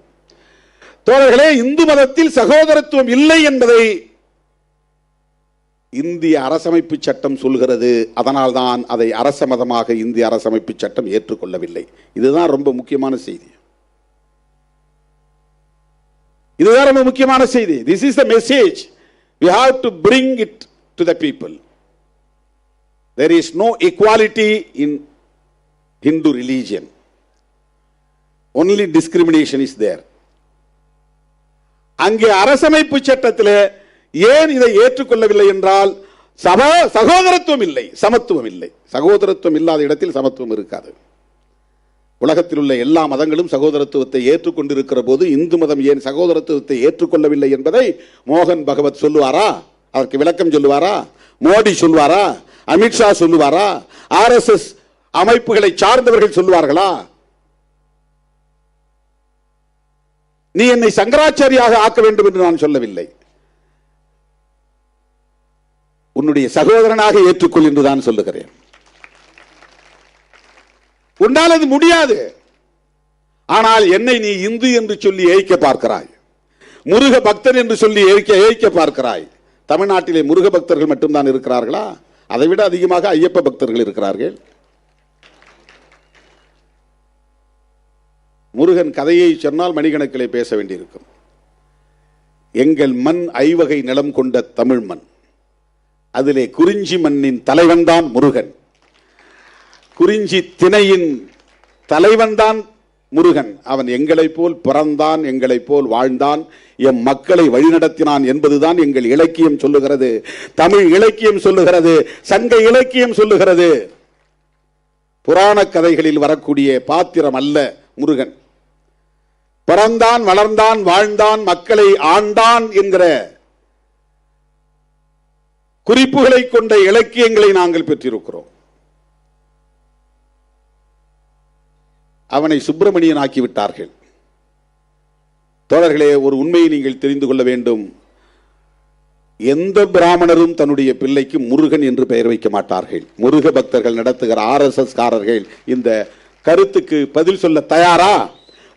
தோழர்களே, இந்து மதத்தில் சகோதரத்துவம் இல்லை என்பதை இந்திய அரசமைப்பு சட்டம் சொல்கிறது. அதனால் தான் அதை அரச மதமாக இந்திய அரசமைப்பு சட்டம் ஏற்றுக்கொள்ளவில்லை. இதுதான் ரொம்ப முக்கியமான செய்தி. இதுதான் ரொம்ப முக்கியமான செய்தி. This is the message we have to bring it to the people. There is no equality in Hindu religion. Only discrimination is there. அங்கே அரசமைப்பு சட்டத்தில் ஏன் இதை ஏற்றுக்கொள்ளவில்லை என்றால் சகோதரத்துவம் இல்லை, சமத்துவம் இல்லை. சகோதரத்துவம் இல்லாத இடத்தில் சமத்துவம் இருக்காது. உலகத்தில் உள்ள எல்லா மதங்களும் சகோதரத்துவத்தை ஏற்றுக்கொண்டிருக்கிற போது இந்து மதம் ஏன் சகோதரத்துவத்தை ஏற்றுக்கொள்ளவில்லை என்பதை மோகன் பகவத் சொல்லுவாரா? அதற்கு விளக்கம் சொல்லுவாரா? மோடி சொல்லுவாரா? அமித்ஷா சொல்லுவாரா? RSS அமைப்புகளை சார்ந்தவர்கள் சொல்லுவார்களா? நீ என்னை சங்கராச்சாரியாக ஆக்க வேண்டும் என்று நான் சொல்லவில்லை, உன்னுடைய சகோதரனாக ஏற்றுக்கொள் என்று தான் சொல்லுகிறேன். உன்னால் அது முடியாது. ஆனால் என்னை நீ இந்து என்று சொல்லி ஏய்க்க பார்க்கிறாய், முருக பக்தன் என்று சொல்லி ஏய்க்க பார்க்கிறாய். தமிழ்நாட்டிலே முருக பக்தர்கள் மட்டும்தான் இருக்கிறார்களா? அதைவிட அதிகமாக ஐயப்ப பக்தர்கள் இருக்கிறார்கள். முருகன் கதையை சொன்னால் மணிக்கணக்கிலே பேச வேண்டியிருக்கும். எங்கள் மண் ஐவகை நிலம் கொண்ட தமிழ் மண், அதிலே குறிஞ்சி மண்ணின் தலைவன் தான் முருகன். குறிஞ்சி திணையின் தலைவன் தான் முருகன். அவன் எங்களைப் போல் பிறந்தான், எங்களைப் போல் வாழ்ந்தான், எம் மக்களை வழிநடத்தினான் என்பதுதான் எங்கள் இலக்கியம் சொல்லுகிறது, தமிழ் இலக்கியம் சொல்லுகிறது, சங்க இலக்கியம் சொல்லுகிறது. புராண கதைகளில் வரக்கூடிய பாத்திரம் அல்ல முருகன். பிறந்தான், வளர்ந்தான், வாழ்ந்தான், மக்களை ஆண்டான் என்கிற குறிப்புகளை கொண்ட இலக்கியங்களை நாங்கள் பெற்றிருக்கிறோம். அவனை சுப்பிரமணியன் ஆக்கிவிட்டார்கள். தோழர்களே, ஒரு உண்மையை நீங்கள் தெரிந்து கொள்ள வேண்டும். எந்த பிராமணரும் தன்னுடைய பிள்ளைக்கு முருகன் என்று பெயர் வைக்க மாட்டார்கள். முருக பக்தர்கள் நடத்துகிற RSS காரர்கள் இந்த கருத்துக்கு பதில் சொல்ல தயாரா?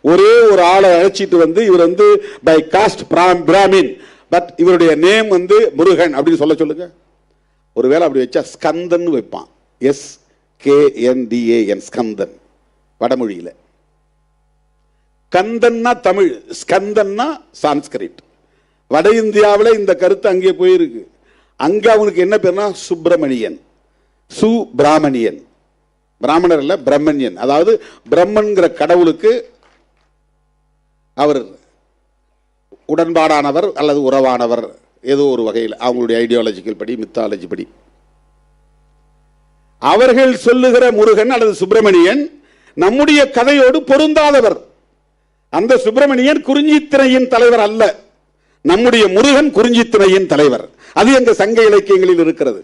ஒரே ஒரு ஆளை அழைச்சிட்டு வந்து இவர் வந்து பை காஸ்ட் பிராமின், பட் இவருடைய நேம் வந்து முருகன் அப்படின்னு சொல்ல சொல்லுங்க. ஒருவேளை அப்படி வச்சா ஸ்கந்தன் வைப்பான், SKNDAN, ஸ்கந்தன் வடமொழியில. கந்தன்னா தமிழ், ஸ்கந்தன்னா சான்ஸ்கிரிட். வட இந்தியாவில் இந்த கருத்து அங்கே போயிருக்கு. அங்க அவனுக்கு என்ன பேர்னா சுப்பிரமணியன், சுப்பிராமணியன். பிராமணர் இல்ல, பிரம்மண்யன். அதாவது பிரம்மன்கிற கடவுளுக்கு அவர் உடன்பாடானவர் அல்லது உறவானவர், ஏதோ ஒரு வகையில் அவங்களுடைய ஐடியாலஜிக்கல் படி, மித்தாலஜி படி. அவர்கள் சொல்லுகிற முருகன் அல்லது சுப்பிரமணியன் நம்முடைய கதையோடு பொருந்தாதவர். அந்த சுப்பிரமணியன் குறிஞ்சித்திணையின் தலைவர் அல்ல, நம்முடைய முருகன் குறிஞ்சித்திணையின் தலைவர். அது எங்க சங்க இலக்கியங்களில் இருக்கிறது.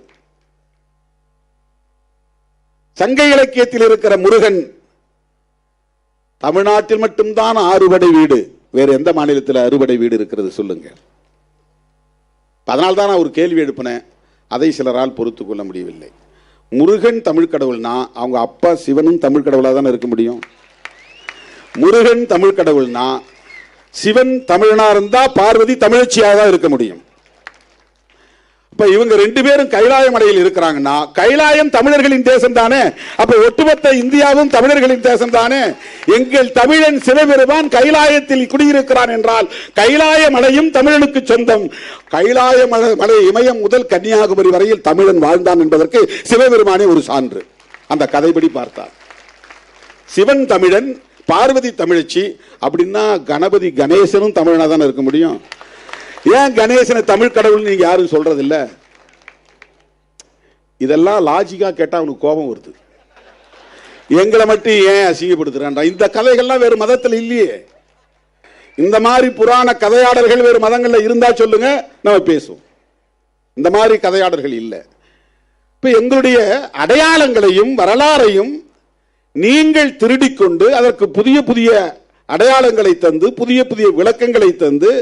சங்க இலக்கியத்தில் இருக்கிற முருகன் தமிழ்நாட்டில் மட்டும்தான் அறுபடை வீடு. வேறு எந்த மாநிலத்தில் அறுபடை வீடு இருக்கிறது சொல்லுங்க. அதனால்தான் நான் ஒரு கேள்வி எழுப்பினேன், அதை சிலரால் பொறுத்துக் கொள்ள முடியவில்லை. முருகன் தமிழ் கடவுள்னா அவங்க அப்பா சிவனும் தமிழ் கடவுளாக தானே இருக்க முடியும். முருகன் தமிழ் கடவுள்னா சிவன் தமிழனா இருந்தா பார்வதி தமிழச்சியாக தான் இருக்க முடியும். இப்ப இவங்க ரெண்டு பேரும் கைலாய மலையில் இருக்கிறாங்கன்னா கைலாயம் தமிழர்களின் தேசம் தானே. அப்ப ஒட்டுமொத்த இந்தியாவும் தமிழர்களின் தேசம் தானே. எங்கள் தமிழன் சிவபெருமான் கைலாயத்தில் குடியிருக்கிறான் என்றால் கைலாய மலையும் தமிழனுக்கு சொந்தம். கைலாய மலை இமயம் முதல் கன்னியாகுமரி வரையில் தமிழன் வாழ்ந்தான் என்பதற்கு சிவபெருமானே ஒரு சான்று. அந்த கதைப்படி பார்த்தார். சிவன் தமிழன், பார்வதி தமிழச்சி. அப்படின்னா கணபதி கணேசனும் தமிழனா தானே இருக்க முடியும். ஏன் கணேசனை தமிழ் கடவுள் நீங்க யாரும் சொல்றது இல்ல? இதெல்லாம் லாஜிக்கா கேட்டா அவனுக்கு கோபம் வருது. எங்களை மட்டும் ஏன் அசிங்கப்படுத்துறான்? இந்த கதைகள்லாம் வேறு மதத்தில் இல்லையே. இந்த மாதிரி புராண கதையாடல்கள் வேறு மதங்கள்ல இருந்தா சொல்லுங்க, நம்ம பேசுவோம். இந்த மாதிரி கதையாடல்கள் இல்லை. இப்ப எங்களுடைய அடையாளங்களையும் வரலாறையும் நீங்கள் திருடிக்கொண்டு அதற்கு புதிய புதிய அடையாளங்களை தந்து புதிய புதிய விளக்கங்களை தந்து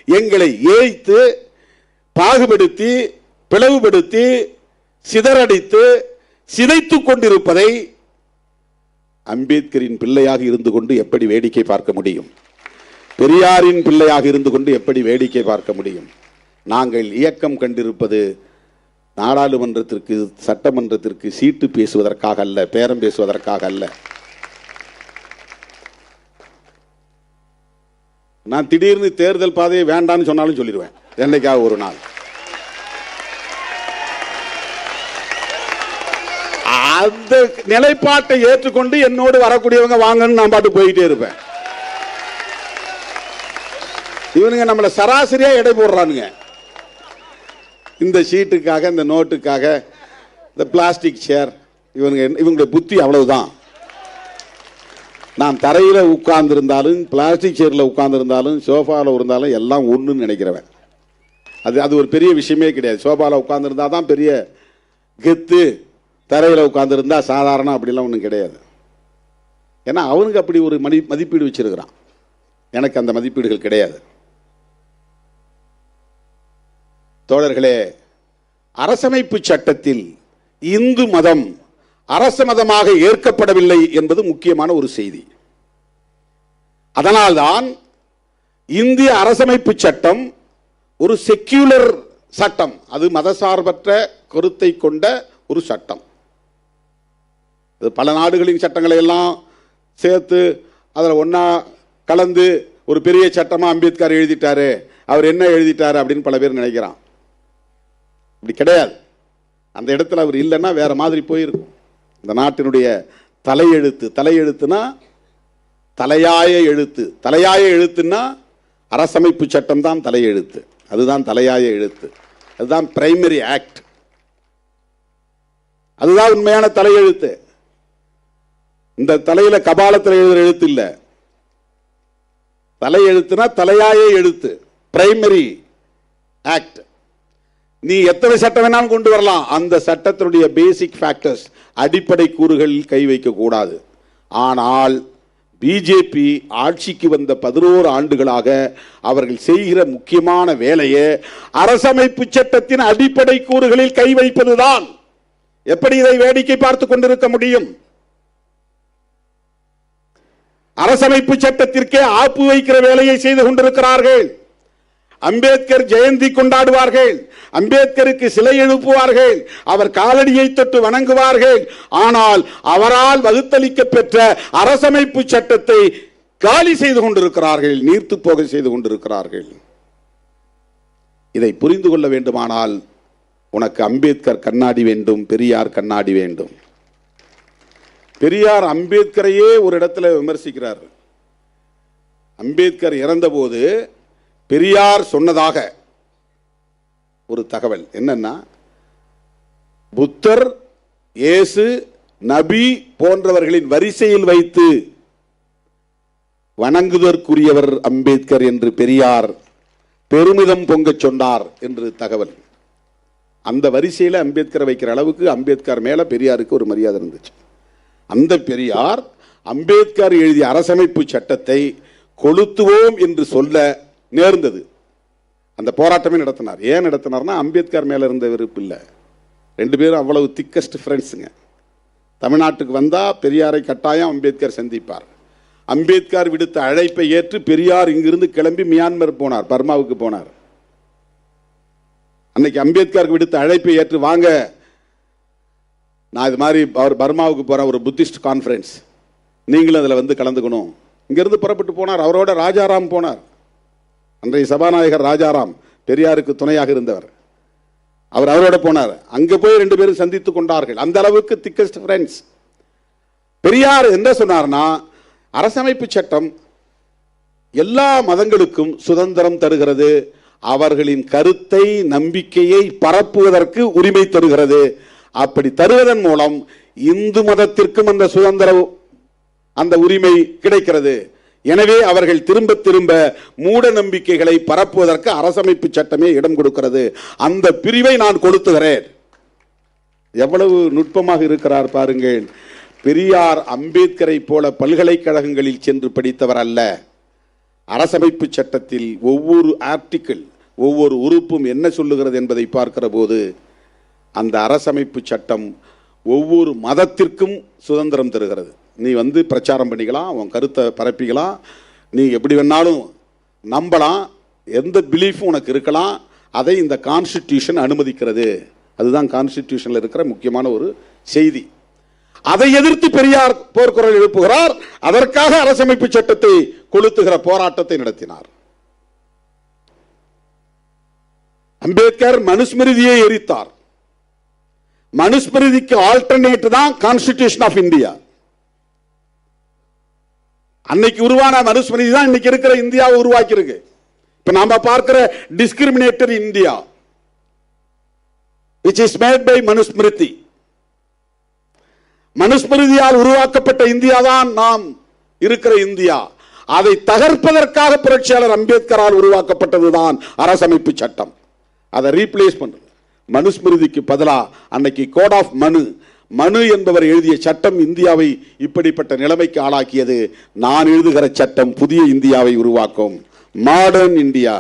எங்களை ஏய்த்து பாகுபடுத்தி பிளவுபடுத்தி சிதறடித்து சிதைத்துக் கொண்டிருப்பதை அம்பேத்கரின் பிள்ளையாக இருந்து கொண்டு எப்படி வேடிக்கை பார்க்க முடியும்? பெரியாரின் பிள்ளையாக இருந்து கொண்டு எப்படி வேடிக்கை பார்க்க முடியும்? நாங்கள் இயக்கம் கண்டிருப்பது நாடாளுமன்றத்திற்கு சட்டமன்றத்திற்கு சீட்டு பேசுவதற்காக அல்ல, பேரம் பேசுவதற்காக அல்ல. நான் திடீர்னு தேர்தல் பாதையை வேண்டான்னு சொன்னாலும் சொல்லிடுவேன் என்னைக்காக ஒரு நாள். அந்த நிலைப்பாட்டை ஏற்றுக்கொண்டு என்னோடு வரக்கூடியவங்க வாங்கன்னு நான் பாட்டு போயிட்டே இருப்பேன். இவனுங்க நம்மளை சராசரியா எடை போடுறானுங்க. இந்த சீட்டுக்காக, இந்த நோட்டுக்காக, இந்த பிளாஸ்டிக் சேர், இவங்களுடைய புத்தி அவ்வளவுதான். நான் தரையில உட்கார்ந்து இருந்தாலும் பிளாஸ்டிக் சேர்ல உட்கார்ந்து இருந்தாலும் சோஃபால இருந்தாலும் எல்லாம் ஒண்ணுன்னு நினைக்கிறவன். அது ஒரு பெரிய விஷயமே கிடையாது. சோஃபால உட்கார்ந்து இருந்தா தான் பெரிய கெத்து, தரையில உட்கார்ந்து இருந்தா சாதாரண அப்படிலாம் ஒன்றும் கிடையாது. ஏன்னா அவனுக்கு அப்படி ஒரு மதிப்பீடு வச்சிருக்கிறான். எனக்கு அந்த மதிப்பீடுகள் கிடையாது. தோழர்களே, அரசமைப்பு சட்டத்தில் இந்து மதம் அரச மதமாக ஏற்கப்படவில்லை என்பது முக்கியமான ஒரு செய்தி. அதனால்தான் இந்திய அரசமைப்பு சட்டம் ஒரு செக்யூலர் சட்டம், அது மதசார்பற்ற கருத்தை கொண்ட ஒரு சட்டம். பல நாடுகளின் சட்டங்களை எல்லாம் சேர்த்து அதில் ஒன்னா கலந்து ஒரு பெரிய சட்டமா அம்பேத்கர் எழுதிட்டாரு, அவர் என்ன எழுதிட்டாரு அப்படின்னு பல பேர் நினைக்கிறான். அப்படி கிடையாது. அந்த இடத்துல அவர் இல்லைன்னா வேற மாதிரி போயிருக்கும். இந்த நாட்டினுடைய தலையெழுத்து, தலையெழுத்துனா தலையாய எழுத்து, தலையாய எழுத்துன்னா அரசமைப்பு சட்டம் தான் தலையெழுத்து, அதுதான் தலையாய எழுத்து, அதுதான் பிரைமரி ஆக்ட், அதுதான் உண்மையான தலையெழுத்து. இந்த தலையில கபாலத்தில் எழுதுற எழுத்து இல்ல. தலையெழுத்துனா தலையாய எழுத்து, பிரைமரி ஆக்ட். நீ எத்தனை சட்டம் வேணாலும் கொண்டு வரலாம், அந்த சட்டத்தினுடைய பேசிக் ஃபேக்டர்ஸ், அடிப்படை கூறுகளில் கை வைக்க கூடாது. ஆனால் பிஜேபி ஆட்சிக்கு வந்த 11 ஆண்டுகளாக அவர்கள் செய்கிற முக்கியமான வேலையே அரசமைப்பு சட்டத்தின் அடிப்படை கூறுகளில் கை வைப்பதுதான். எப்படி இதை வேடிக்கை பார்த்துக் கொண்டிருக்க முடியும்? அரசமைப்பு சட்டத்திற்கே ஆப்பு வைக்கிற வேலையை செய்து கொண்டிருக்கிறார்கள். அம்பேத்கர் ஜெயந்தி கொண்டாடுவார்கள், அம்பேத்கருக்கு சிலை எழுப்புவார்கள், அவர் காலடியை தொட்டு வணங்குவார்கள். ஆனால் அவரால் வகுத்தளிக்க பெற்ற அரசமைப்பு சட்டத்தை காலி செய்து கொண்டிருக்கிறார்கள், நீர்த்து போக செய்து கொண்டிருக்கிறார்கள். இதை புரிந்து கொள்ள வேண்டுமானால் உனக்கு அம்பேத்கர் கண்ணாடி வேண்டும், பெரியார் கண்ணாடி வேண்டும். பெரியார் அம்பேத்கரையே ஒரு இடத்துல விமர்சிக்கிறார். அம்பேத்கர் இறந்தபோது பெரியார் சொன்னதாக ஒரு தகவல் என்னன்னா, புத்தர், இயேசு, நபி போன்றவர்களின் வரிசையில் வைத்து வணங்குவதற்குரியவர் அம்பேத்கர் என்று பெரியார் பெருமிதம் பொங்க சொன்னார் என்று தகவல். அந்த வரிசையில் அம்பேத்கரை வைக்கிற அளவுக்கு அம்பேத்கர் மேல பெரியாருக்கு ஒரு மரியாதை இருந்துச்சு. அந்த பெரியார் அம்பேத்கர் எழுதிய அரசமைப்பு சட்டத்தை கொளுத்துவோம் என்று சொல்ல நேர்ந்தது. அந்த போராட்டமே நடத்தினார். ஏன் நடத்தினார்னா அம்பேத்கர் மேல இருந்த வெறுப்பு இல்லை, ரெண்டு பேரும் அவ்வளவு திக்கஸ்ட் ஃப்ரெண்ட்ஸுங்க. தமிழ்நாட்டுக்கு வந்தால் பெரியாரை கட்டாயம் அம்பேத்கர் சந்திப்பார். அம்பேத்கர் விடுத்த அழைப்பை ஏற்று பெரியார் இங்கிருந்து கிளம்பி மியான்மர் போனார், பர்மாவுக்கு போனார். அன்னைக்கு அம்பேத்கருக்கு விடுத்த அழைப்பை ஏற்று, வாங்க நான் இது மாதிரி பர்மாவுக்கு போகிறேன், ஒரு புத்திஸ்ட் கான்ஃபரன்ஸ், நீங்களும் அதில் வந்து கலந்துக்கணும். இங்கிருந்து புறப்பட்டு போனார். அவரோட ராஜாராம் போனார். அன்றைய சபாநாயகர் ராஜாராம் பெரியாருக்கு துணையாக இருந்தவர். அவரோட போனார். அங்கே போய் ரெண்டு பேரும் சந்தித்து கொண்டார்கள். அந்த அளவுக்கு திக்கஸ்ட் ஃப்ரெண்ட்ஸ். பெரியார் என்ன சொன்னார்னா, அரசமைப்பு சட்டம் எல்லா மதங்களுக்கும் சுதந்திரம் தருகிறது, அவர்களின் கருத்தை நம்பிக்கையை பரப்புவதற்கு உரிமை தருகிறது. அப்படி தருவதன் மூலம் இந்து மதத்திற்கும் அந்த சுதந்திரம் அந்த உரிமை கிடைக்கிறது. எனவே அவர்கள் திரும்ப திரும்ப மூட நம்பிக்கைகளை பரப்புவதற்கு அரசமைப்பு சட்டமே இடம் கொடுக்கிறது. அந்த பிரிவை நான் கொளுத்துகிறேன். எவ்வளவு நுட்பமாக இருக்கிறார் பாருங்கள். பெரியார் அம்பேத்கரை போல பல்கலைக்கழகங்களில் சென்று படித்தவர் அல்ல. அரசமைப்பு சட்டத்தில் ஒவ்வொரு ஆர்டிக்கிள், ஒவ்வொரு உறுப்பும் என்ன சொல்லுகிறது என்பதை பார்க்கிற போது அந்த அரசமைப்பு சட்டம் ஒவ்வொரு மதத்திற்கும் சுதந்திரம் தருகிறது. நீ வந்து பிரச்சாரம் பண்ணிக்கலாம், உன் கருத்தை பரப்பிக்கலாம், நீ எப்படி வேணாலும் நம்பலாம், எந்த பிலீஃபும் உனக்கு இருக்கலாம், அதை இந்த கான்ஸ்டிடியூஷன் அனுமதிக்கிறது. அதுதான் கான்ஸ்டிடியூஷனில் இருக்கிற முக்கியமான ஒரு செய்தி. அதை எதிர்த்து பெரியார் போர்க்குரல் எழுப்புகிறார். அதற்காக அரசமைப்பு சட்டத்தை கொளுத்துகிற போராட்டத்தை நடத்தினார். அம்பேத்கர் மனுஸ்மிருதியை எரித்தார். மனுஸ்மிருதிக்கு ஆல்டர்னேட் தான் கான்ஸ்டிடியூஷன் ஆஃப் இந்தியா. அன்னைக்கு உருவான மனுஸ்மிருதி தான் இன்னைக்கு இருக்கிற இந்தியாவை உருவாக்கி இருக்கு. இப்ப நாம பார்க்கிற discriminatory India which is made by Manusmriti. மனுஸ்மிருதியால் உருவாக்கப்பட்ட இந்தியா தான் நாம் இருக்கிற இந்தியா. அதை தகர்ப்பதற்காக புரட்சியாளர் அம்பேத்கரால் உருவாக்கப்பட்டதுதான் அரசமைப்பு சட்டம். அதை ரீப்ளேஸ் பண்றது. மனுஸ்மிருதிக்கு பதிலா அன்னைக்கு கோட் ஆஃப் மனு என்பவர் எழுதிய சட்டம் இந்தியாவை இப்படிப்பட்ட நிலைமைக்கு ஆளாக்கியது. நான் எழுதுகிற சட்டம் புதிய இந்தியாவை உருவாக்கும், மாடர்ன் இந்தியா.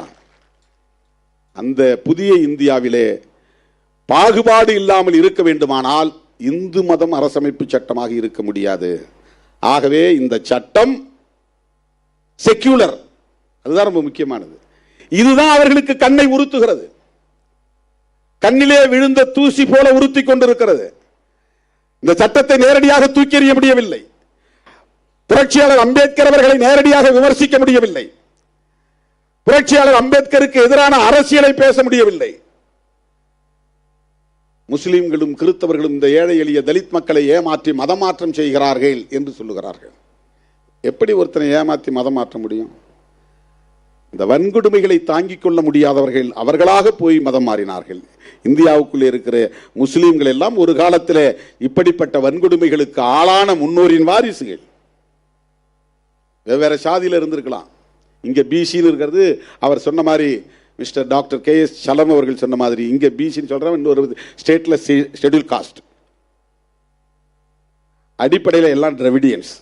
அந்த புதிய இந்தியாவிலே பாகுபாடு இல்லாமல் இருக்க வேண்டுமானால் இந்து மதம் அரசமைப்பு சட்டமாக இருக்க முடியாது. ஆகவே இந்த சட்டம் செக்யூலர். அதுதான் ரொம்ப முக்கியமானது. இதுதான் அவர்களுக்கு கண்ணை உறுத்துகிறது. கண்ணிலே விழுந்த தூசி போல உறுத்தி கொண்டிருக்கிறது. இந்த சட்டத்தை நேரடியாக தூக்கி எறிய முடியவில்லை. புரட்சியாளர் அம்பேத்கர் அவர்களை நேரடியாக விமர்சிக்க முடியவில்லை. புரட்சியாளர் அம்பேத்கருக்கு எதிரான அரசியலை பேச முடியவில்லை. முஸ்லிம்களும் கிறிஸ்தவர்களும் இந்த ஏழை எளிய தலித் மக்களை ஏமாற்றி மதமாற்றம் செய்கிறார்கள் என்று சொல்லுகிறார்கள். எப்படி ஒருத்தனை ஏமாற்றி மதம் மாற்ற முடியும்? இந்த வன்கொடுமைகளை தாங்கிக் கொள்ள முடியாதவர்கள் அவர்களாக போய் மதம் மாறினார்கள். இந்தியாவுக்குள்ளே இருக்கிற முஸ்லிம்கள் எல்லாம் ஒரு காலத்தில் இப்படிப்பட்ட வன்கொடுமைகளுக்கு ஆளான முன்னோரின் வாரிசுகள். வெவ்வேறு சாதியில் இருந்திருக்கலாம். இங்க பிசின்னு இருக்கிறது அவர் சொன்ன மாதிரி, மிஸ்டர் டாக்டர் KS சலம் அவர்கள் சொன்ன மாதிரி, இங்க பிசின்னு சொல்றவன் இன்னொரு ஸ்டேட்ல ஷெட்யூல் காஸ்ட். அடிப்படையில் எல்லாம் டிராவிடியன்ஸ்,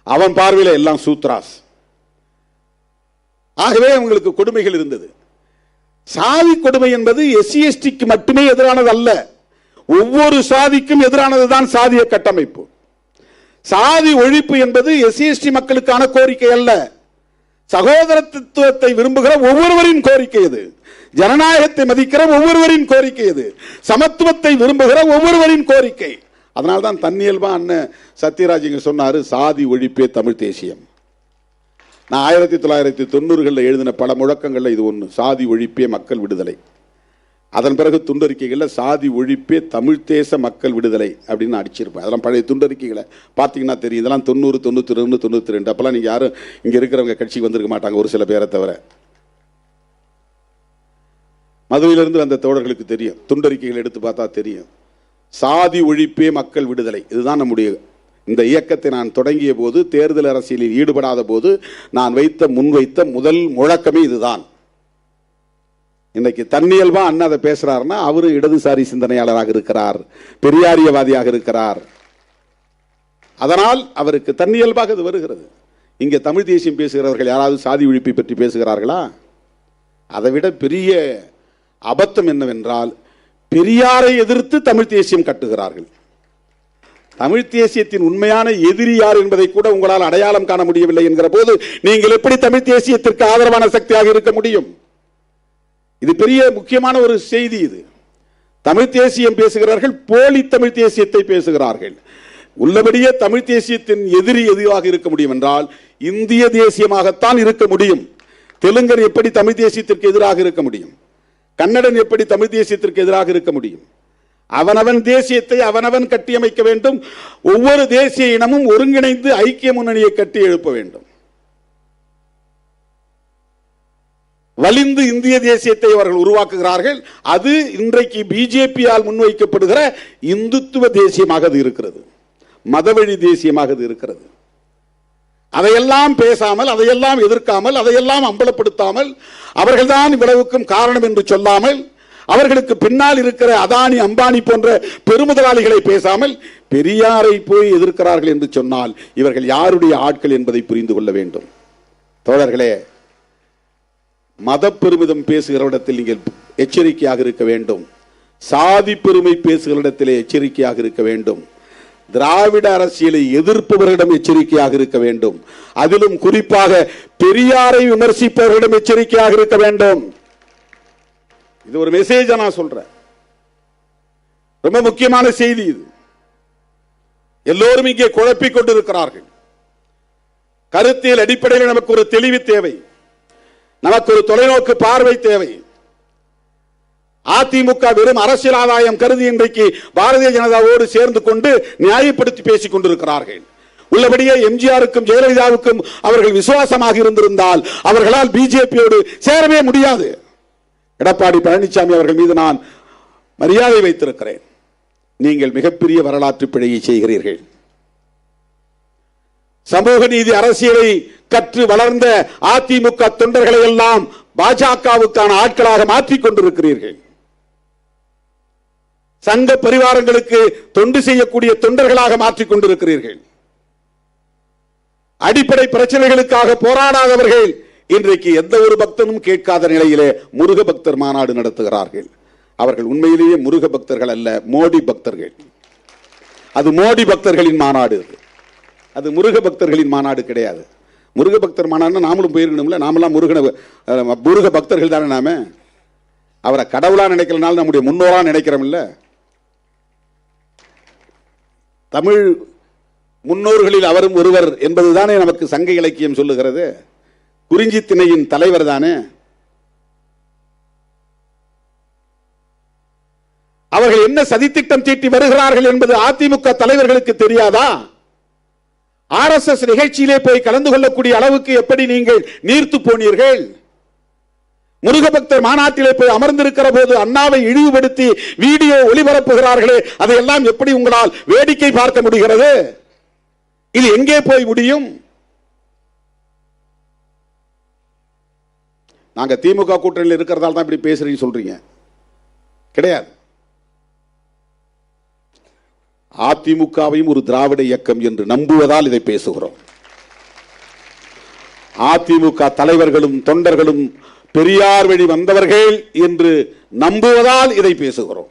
அவன் பார்வையில் எல்லாம் சூத்ராஸ். ஆகவே அவங்களுக்கு கொடுமைகள் இருந்தது. சாதி கொடுமை என்பது SC/STக்கு மட்டுமே எதிரானது அல்ல, ஒவ்வொரு சாதிக்கும் எதிரானதுதான் சாதிய கட்டமைப்பு. சாதி ஒழிப்பு என்பது SC/ST மக்களுக்கான கோரிக்கை அல்ல, சகோதரத்துவத்தை விரும்புகிற ஒவ்வொருவரின் கோரிக்கை இது. ஜனநாயகத்தை மதிக்கிற ஒவ்வொருவரின் கோரிக்கை இது. சமத்துவத்தை விரும்புகிற ஒவ்வொருவரின் கோரிக்கை. அதனால்தான் தன்னியல்பா அண்ணன் சத்யராஜ் இங்க சொன்னாரு, சாதி ஒழிப்பே தமிழ் தேசியம். நான் 1990களில் எழுதின பல முழக்கங்கள்ல இது ஒன்று, சாதி ஒழிப்பே மக்கள் விடுதலை. அதன் பிறகு துண்டறிக்கைகளில் சாதி ஒழிப்பே தமிழ் தேச மக்கள் விடுதலை அப்படின்னு அடிச்சிருப்பேன். அதெல்லாம் பழைய துண்டறிக்கைகளை பார்த்தீங்கன்னா தெரியும். இதெல்லாம் 90, 91, 92. அப்பெல்லாம் நீங்கள் யாரும் இங்கே இருக்கிறவங்க கட்சிக்கு வந்திருக்க மாட்டாங்க, ஒரு சில பேரை தவிர. மதுரையிலிருந்து வந்த தோழர்களுக்கு தெரியும், துண்டறிக்கைகள் எடுத்து பார்த்தா தெரியும். சாதி ஒழிப்பே மக்கள் விடுதலை, இதுதான் நம்முடைய இந்த இயக்கத்தை நான் தொடங்கிய போது, தேர்தல் அரசியலில் ஈடுபடாத போது நான் முன்வைத்த முதல் முழக்கமே இதுதான். இன்னைக்கு தன்னியல்பா அண்ணன் அதை பேசுறாருன்னா அவரு இடதுசாரி சிந்தனையாளராக இருக்கிறார், பெரியாரியவாதியாக இருக்கிறார். அதனால் அவருக்கு தன்னியல்பாக இது வருகிறது. இங்க தமிழ் தேசியம் பேசுகிறவர்கள் யாராவது சாதி ஒழிப்பை பற்றி பேசுகிறார்களா? அதை விட பெரிய அபத்தம் என்னவென்றால், பெரியாரை எதிர்த்து தமிழ் தேசியம் கட்டுகிறார்கள். தமிழ் தேசியத்தின் உண்மையான எதிரி யார் என்பதை கூட உங்களால் அடையாளம் காண முடியவில்லை என்கிற போது நீங்கள் எப்படி தமிழ் தேசியத்திற்கு ஆதரவான சக்தியாக இருக்க முடியும்? இது பெரிய முக்கியமான ஒரு செய்தி. இது தமிழ் தேசியம் பேசுகிறார்கள், போலி தமிழ் தேசியத்தை பேசுகிறார்கள். உள்ளபடியே தமிழ் தேசியத்தின் எதிரி எதுவாக இருக்க முடியும் என்றால் இந்திய தேசியமாகத்தான் இருக்க முடியும். தெலுங்கர் எப்படி தமிழ் தேசியத்திற்கு எதிராக இருக்க முடியும்? கன்னடன் எப்படி தமிழ் தேசியத்திற்கு எதிராக இருக்க முடியும்? அவனவன் தேசியத்தை அவனவன் கட்டியமைக்க வேண்டும். ஒவ்வொரு தேசிய இனமும் ஒருங்கிணைந்து ஐக்கிய முன்னணியை கட்டி எழுப்ப வேண்டும். வலிந்து இந்திய தேசியத்தை அவர்கள் உருவாக்குகிறார்கள். அது இன்றைக்கு பிஜேபியால் முன்வைக்கப்படுகிற இந்துத்துவ தேசியமாக இருக்கிறது, மதவழி தேசியமாக இருக்கிறது. அதையெல்லாம் பேசாமல், அதையெல்லாம் எதிர்க்காமல், அதையெல்லாம் அம்பலப்படுத்தாமல், அவர்கள்தான் இவ்வளவுக்கும் காரணம் என்று சொல்லாமல், அவர்களுக்கு பின்னால் இருக்கிற அதானி அம்பானி போன்ற பெருமுதலாளிகளை பேசாமல் பெரியாரை போய் எதிர்க்கிறார்கள் என்று சொன்னால் இவர்கள் யாருடைய ஆட்கள் என்பதை புரிந்து கொள்ள வேண்டும். தோழர்களே, மத பெருமிதம் பேசுகிற இடத்தில் நீங்கள் எச்சரிக்கையாக இருக்க வேண்டும். சாதி பெருமை பேசுகிற இடத்திலே எச்சரிக்கையாக இருக்க வேண்டும். திராவிட அரசியலை எதிர்ப்பவர்களிடம் எச்சரிக்கையாக இருக்க வேண்டும். அதிலும் குறிப்பாக பெரியாரை விமர்சிப்பவர்களிடம் எச்சரிக்கையாக இருக்க வேண்டும். இது ஒரு மெசேஜ் நான் சொல்றேன், ரொம்ப முக்கியமான செய்தி இது. எல்லோரும் இங்கே குழப்பிக் கொண்டிருக்கிறார்கள். கருத்தியல் அடிப்படையில் நமக்கு ஒரு தெளிவு தேவை, நமக்கு ஒரு தொலைநோக்கு பார்வை தேவை. அதிமுக வெறும் அரசியல் ஆதாயம் கருதி இன்றைக்கு பாரதிய ஜனதாவோடு சேர்ந்து கொண்டு நியாயப்படுத்தி பேசிக் கொண்டிருக்கிறார்கள். உள்ளபடியே எம்ஜிஆருக்கும் ஜெயலலிதாவுக்கும் அவர்கள் விசுவாசமாக இருந்திருந்தால் அவர்களால் பிஜேபியோடு சேரவே முடியாது. எடப்பாடி பழனிசாமி அவர்கள் மீது நான் மரியாதை வைத்திருக்கிறேன். நீங்கள் மிகப்பெரிய வரலாற்று பிழையை செய்கிறீர்கள். சமூக நீதி அரசியலை கற்று வளர்ந்த அதிமுக தொண்டர்களை எல்லாம் பாஜகவுக்கான ஆட்களாக மாற்றிக் கொண்டிருக்கிறீர்கள். சங்க பரிவாரங்களுக்கு தொண்டு செய்யக்கூடிய தொண்டர்களாக மாற்றிக் கொண்டிருக்கிறீர்கள். அடிப்படை பிரச்சனைகளுக்காக போராடாதவர்கள் இன்றைக்கு எந்த ஒரு பக்தனும் கேட்காத நிலையிலே முருக பக்தர் மாநாடு நடத்துகிறார்கள். அவர்கள் உண்மையிலேயே முருக பக்தர்கள் அல்ல, மோடி பக்தர்கள். அது மோடி பக்தர்களின் மாநாடு, அது முருக பக்தர்களின் மாநாடு கிடையாது. முருக பக்தர் மாநாடு நாமளும் போயிருக்கணும்ல, நாமெல்லாம் முருக பக்தர்கள் தானே. நாம அவரை கடவுளா நினைக்கிறனால நம்முடைய முன்னோரா நினைக்கிறோம் இல்ல. தமிழ் முன்னோர்களில் அவரும் ஒருவர் என்பதுதானே நமக்கு சங்க இலக்கியம் சொல்லுகிறது. குறிஞ்சி திணையின் தலைவர் தானே. அவர்கள் என்ன சதித்திட்டம் தீட்டி வருகிறார்கள் என்பது அதிமுக தலைவர்களுக்கு தெரியாதா? RSS நிகழ்ச்சியிலே போய் கலந்து கொள்ளக்கூடிய அளவுக்கு எப்படி நீங்கள் நீர்த்து போனீர்கள்? முருகபக்தர் மாநாட்டிலே போய் அமர்ந்திருக்கிற போது அண்ணாவை இழிவுபடுத்தி வீடியோ ஒளிபரப்புகிறார்களே, அதையெல்லாம் எப்படி உங்களால் வேடிக்கை பார்க்க முடிகிறது? இது எங்கே போய் முடியும்? நாங்க திமுக கூட்டணியில் இருக்கிறதால தான் இப்படி பேசுறீங்க சொல்றீங்க. கிடையாது. அதிமுகவையும் ஒரு திராவிட இயக்கம் என்று நம்புவதால் இதை பேசுகிறோம். அதிமுக தலைவர்களும் தொண்டர்களும் பெரியார் வழி வந்தவர்கள் என்று நம்புவதால் இதை பேசுகிறோம்.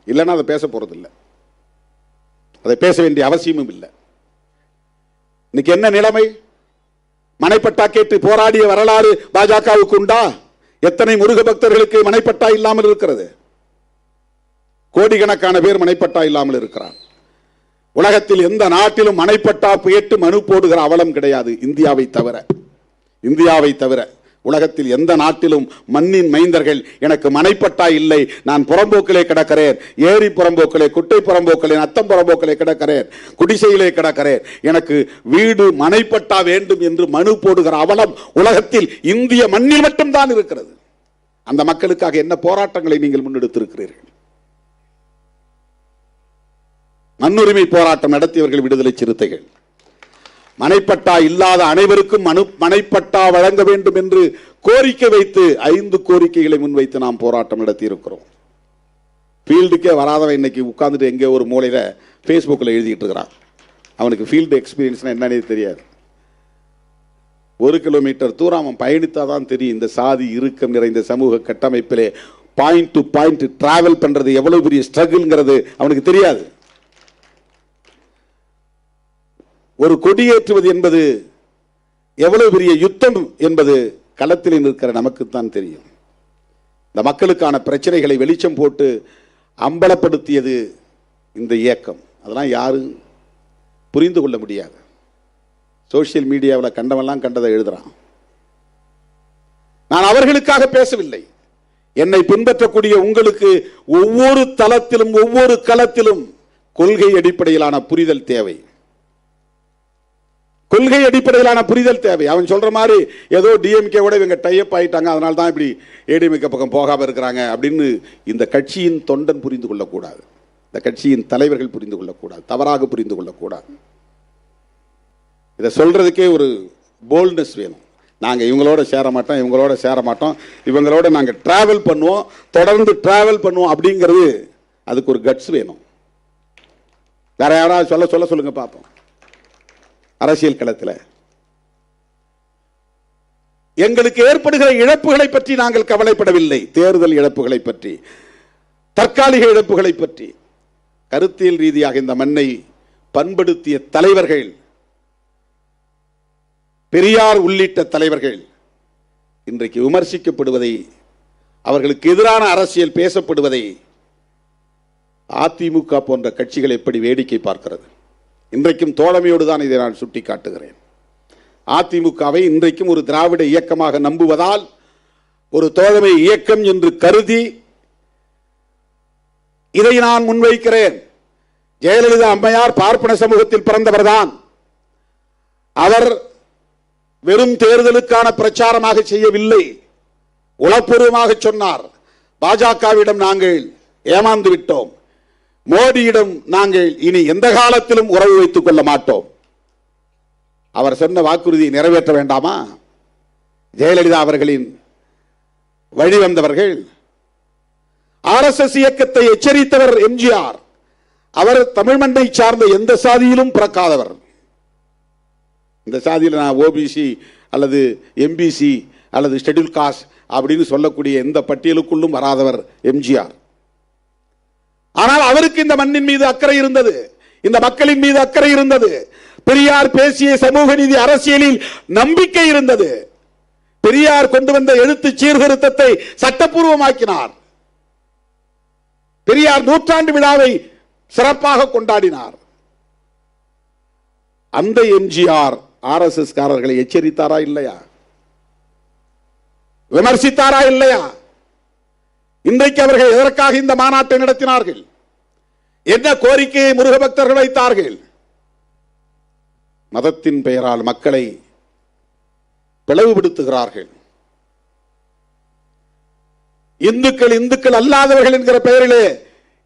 இல்லைன்னா அதை பேச போறதில்லை, அதை பேச வேண்டிய அவசியமும் இல்லை. இன்னைக்கு என்ன நிலைமை? மனைப்பட்டா கேட்டு போராடிய வரலாறு பாஜகவுக்கு உண்டா? எத்தனை முருக பக்தர்களுக்கு மனைப்பட்டா இல்லாமல் இருக்கிறது? கோடிக்கணக்கான பேர் மனைப்பட்டா இல்லாமல் இருக்கிறார். உலகத்தில் எந்த நாட்டிலும் மனைப்பட்டா கேட்டு மனு போடுகிற அவலம் கிடையாது, இந்தியாவை தவிர. இந்தியாவை தவிர உலகத்தில் எந்த நாட்டிலும் மண்ணின் மைந்தர்கள் எனக்கு மனைப்பட்டா இல்லை, நான் புறம்போக்கிலே கிடக்கிறேன், ஏரி புறம்போக்கிலே, குட்டை புறம்போக்கிலே, நத்தம் புறம்போக்கிலே கிடக்கிறேன், குடிசையிலே கிடக்கிறேன், எனக்கு வீடு மனைப்பட்டா வேண்டும் என்று மனு போடுகிற அவலம் உலகத்தில் இந்திய மண்ணில் மட்டும்தான் இருக்கிறது. அந்த மக்களுக்காக என்ன போராட்டங்களை நீங்கள் முன்னெடுத்திருக்கிறீர்கள்? மண்ணுரிமை போராட்டம் நடத்தியவர்கள் விடுதலை சிறுத்தைகள். மனைப்பட்டா இல்லாத அனைவருக்கும் மனைப்பட்டா வழங்க வேண்டும் என்று கோரிக்கை வைத்து 5 கோரிக்கைகளை முன்வைத்து நாம் போராட்டம் நடத்தி இருக்கிறோம். ஃபீல்டுக்கே வராதவன் இன்னைக்கு உட்கார்ந்துட்டு எங்கே ஒரு மூலையில ஃபேஸ்புக்கில் எழுதிட்டு இருக்கிறான். அவனுக்கு ஃபீல்டு எக்ஸ்பீரியன்ஸ்னா என்னன்னே தெரியாது. 1 கிலோமீட்டர் தூரம் அவன் பயணித்தாதான் தெரியும் இந்த சாதி இறுக்கம் நிறைந்த சமூக கட்டமைப்பிலே பாயிண்ட் டு பாயிண்ட் டிராவல் பண்றது எவ்வளவு பெரிய ஸ்ட்ரகிள்ங்கிறது அவனுக்கு தெரியாது. ஒரு கொடியேற்றுவது என்பது எவ்வளவு பெரிய யுத்தம் என்பது களத்தில் நிற்கிற நமக்குத்தான் தெரியும். இந்த மக்களுக்கான பிரச்சனைகளை வெளிச்சம் போட்டு அம்பலப்படுத்தியது இந்த இயக்கம். அதெல்லாம் யாரும் புரிந்து கொள்ள முடியாது. சோசியல் மீடியாவில் கண்டவெல்லாம் கண்டதை எழுதுறான். நான் அவர்களுக்காக பேசவில்லை. என்னை பின்பற்றக்கூடிய உங்களுக்கு ஒவ்வொரு தளத்திலும் ஒவ்வொரு களத்திலும் கொள்கை அடிப்படையிலான புரிதல் தேவை. கொள்கை அடிப்படையிலான புரிதல் தேவை. அவன் சொல்ற மாதிரி ஏதோ டிஎம்கே கூட இவங்க டைப் ஆயிட்டாங்க, அதனால தான் இப்படி ஏடிஎம்கே பக்கம் போகாம இருக்கிறாங்க அப்படின்னு இந்த கட்சியின் தொண்டன் புரிந்து கொள்ளக்கூடாது. இந்த கட்சியின் தலைவர்கள் புரிந்து கொள்ளக்கூடாது, தவறாக புரிந்து கொள்ளக்கூடாது. இதை சொல்றதுக்கே ஒரு போல்ட்னஸ் வேணும். நாங்கள் இவங்களோட சேர மாட்டோம், இவங்களோட சேர மாட்டோம், இவங்களோட நாங்கள் டிராவல் பண்ணுவோம், தொடர்ந்து டிராவல் பண்ணுவோம் அப்படிங்கிறது அதுக்கு ஒரு கட்ஸ் வேணும். வேற யாராவது சொல்ல சொல்லுங்க பார்ப்போம். அரசியல் களத்தில் எங்களுக்கு ஏற்படுகிற இழப்புகளை பற்றி நாங்கள் கவலைப்படவில்லை. தேர்தல் இழப்புகளை பற்றி, தற்காலிக இழப்புகளை பற்றி, கருத்தியல் ரீதியாக இந்த மண்ணை பண்படுத்திய தலைவர்கள், பெரியார் உள்ளிட்ட தலைவர்கள் இன்றைக்கு விமர்சிக்கப்படுவதை, அவர்களுக்கு எதிரான அரசியல் பேசப்படுவதை அதிமுக போன்ற கட்சிகள் எப்படி வேடிக்கை பார்க்கிறது? இன்றைக்கும் தோழமையோடு தான் இதை நான் சுட்டி காட்டுகிறேன். அதிமுகவை இன்றைக்கும் ஒரு திராவிட இயக்கமாக நம்புவதால், ஒரு தோழமை இயக்கம் என்று கருதி இதை நான் முன்வைக்கிறேன். ஜெயலலிதா அம்மையார் பார்ப்பன சமூகத்தில் பிறந்தவர்தான். அவர் வெறும் தேர்தலுக்கான பிரச்சாரமாக செய்யவில்லை, உளப்பூர்வமாக சொன்னார். பாஜகவிடம் நாங்கள் ஏமாந்து விட்டோம், மோடியிடம் நாங்கள் இனி எந்த காலத்திலும் உறவு வைத்துக் கொள்ள மாட்டோம். அவர் சொன்ன வாக்குறுதியை நிறைவேற்ற வேண்டாமா? ஜெயலலிதா அவர்களின் வழிவந்தவர்கள். RSS இயக்கத்தை எச்சரித்தவர் எம்ஜிஆர். அவர் தமிழ் மண்ணை சார்ந்த எந்த சாதியிலும் பிறக்காதவர். இந்த சாதியில் நான் ஓபிசி அல்லது எம்பிசி அல்லது ஷெட்யூல் காஸ்ட் அப்படின்னு சொல்லக்கூடிய எந்த பட்டியலுக்குள்ளும் வராதவர் எம்ஜிஆர். ஆனால் அவருக்கு இந்த மண்ணின் மீது அக்கறை இருந்தது, இந்த மக்களின் மீது அக்கறை இருந்தது. பெரியார் பேசிய சமூக நீதி அரசியலில் நம்பிக்கை இருந்தது. பெரியார் கொண்டு வந்த எழுத்து சீர்திருத்தத்தை சட்டப்பூர்வமாக்கினார். பெரியார் நூற்றாண்டு விழாவை சிறப்பாக கொண்டாடினார். அந்த எம்ஜிஆர் RSS காரர்களை எச்சரித்தாரா இல்லையா? விமர்சித்தாரா இல்லையா? இன்றைக்கு அவர்கள் எதற்காக இந்த மாநாட்டை நடத்தினார்கள்? என்ன கோரிக்கையை முருக பக்தர்கள் வைத்தார்கள்? மதத்தின் பெயரால் மக்களை பிளவுபடுத்துகிறார்கள். இந்துக்கள் அல்லாதவர்கள் என்கிற பெயரிலே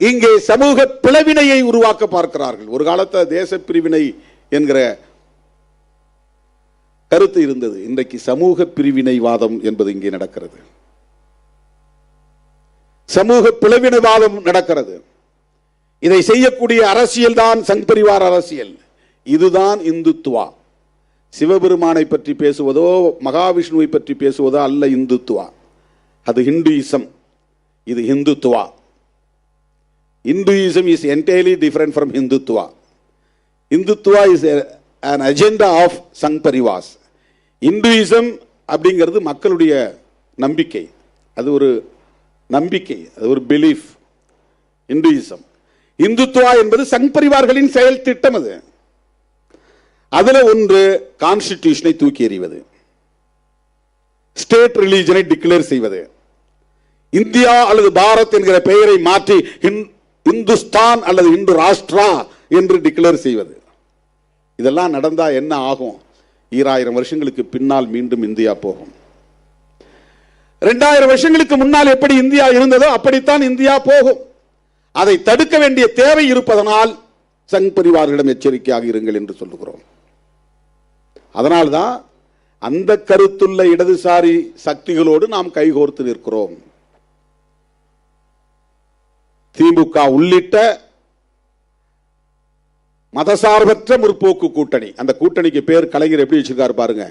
இங்கே சமூக பிளவினையை உருவாக்க பார்க்கிறார்கள். ஒரு காலத்தில் தேச பிரிவினை என்கிற கருத்து இருந்தது. இன்றைக்கு சமூக பிரிவினைவாதம் என்பது இங்கே நடக்கிறது. சமூக பிளவினைவாதம் நடக்கிறது. இதை செய்யக்கூடிய அரசியல் தான் சங் பரிவார் அரசியல். இதுதான் இந்துத்துவா. சிவபெருமானை பற்றி பேசுவதோ மகாவிஷ்ணுவை பற்றி பேசுவதோ அல்ல இந்துத்துவா. அது ஹிந்துயிசம், இது Hindutva. Hinduism is entirely different from Hindutva. Hindutva is an agenda of Sangh Parivars. Hinduism அப்படிங்கிறது மக்களுடைய நம்பிக்கை, அது ஒரு நம்பிக்கை, அது ஒரு பிலீஃப். Hinduism. இந்துத்துவா என்பது சங் பரிவார்களின் செயல் திட்டம். அது அதுல ஒன்று கான்ஸ்டிடியூஷனை தூக்கி எறிவது, ஸ்டேட் ரிலீஜனை டிக்ளேர் செய்வது, இந்தியா அல்லது பாரத் என்கிற பெயரை மாற்றி இந்துஸ்தான் அல்லது இந்து ராஷ்டிரா என்று டிக்ளேர் செய்வது. இதெல்லாம் நடந்தா என்ன ஆகும்? 2000 வருஷங்களுக்கு பின்னால் மீண்டும் இந்தியா போகும். 2000 வருஷங்களுக்கு முன்னால் எப்படி இந்தியா இருந்ததோ அப்படித்தான் இந்தியா போகும். அதை தடுக்க வேண்டிய தேவை இருப்பதனால் சங் பரிவார்களிடம் எச்சரிக்கையாக இருங்கள் என்று சொல்லுகிறோம். அதனால்தான் அந்த கருத்துள்ள இடதுசாரி சக்திகளோடு நாம் கைகோர்த்து நிற்கிறோம். திமுக உள்ளிட்ட மதசார்பற்ற முற்போக்கு கூட்டணி. அந்த கூட்டணிக்கு பேர் கலைஞர் எப்படி வச்சிருக்காரு பாருங்க,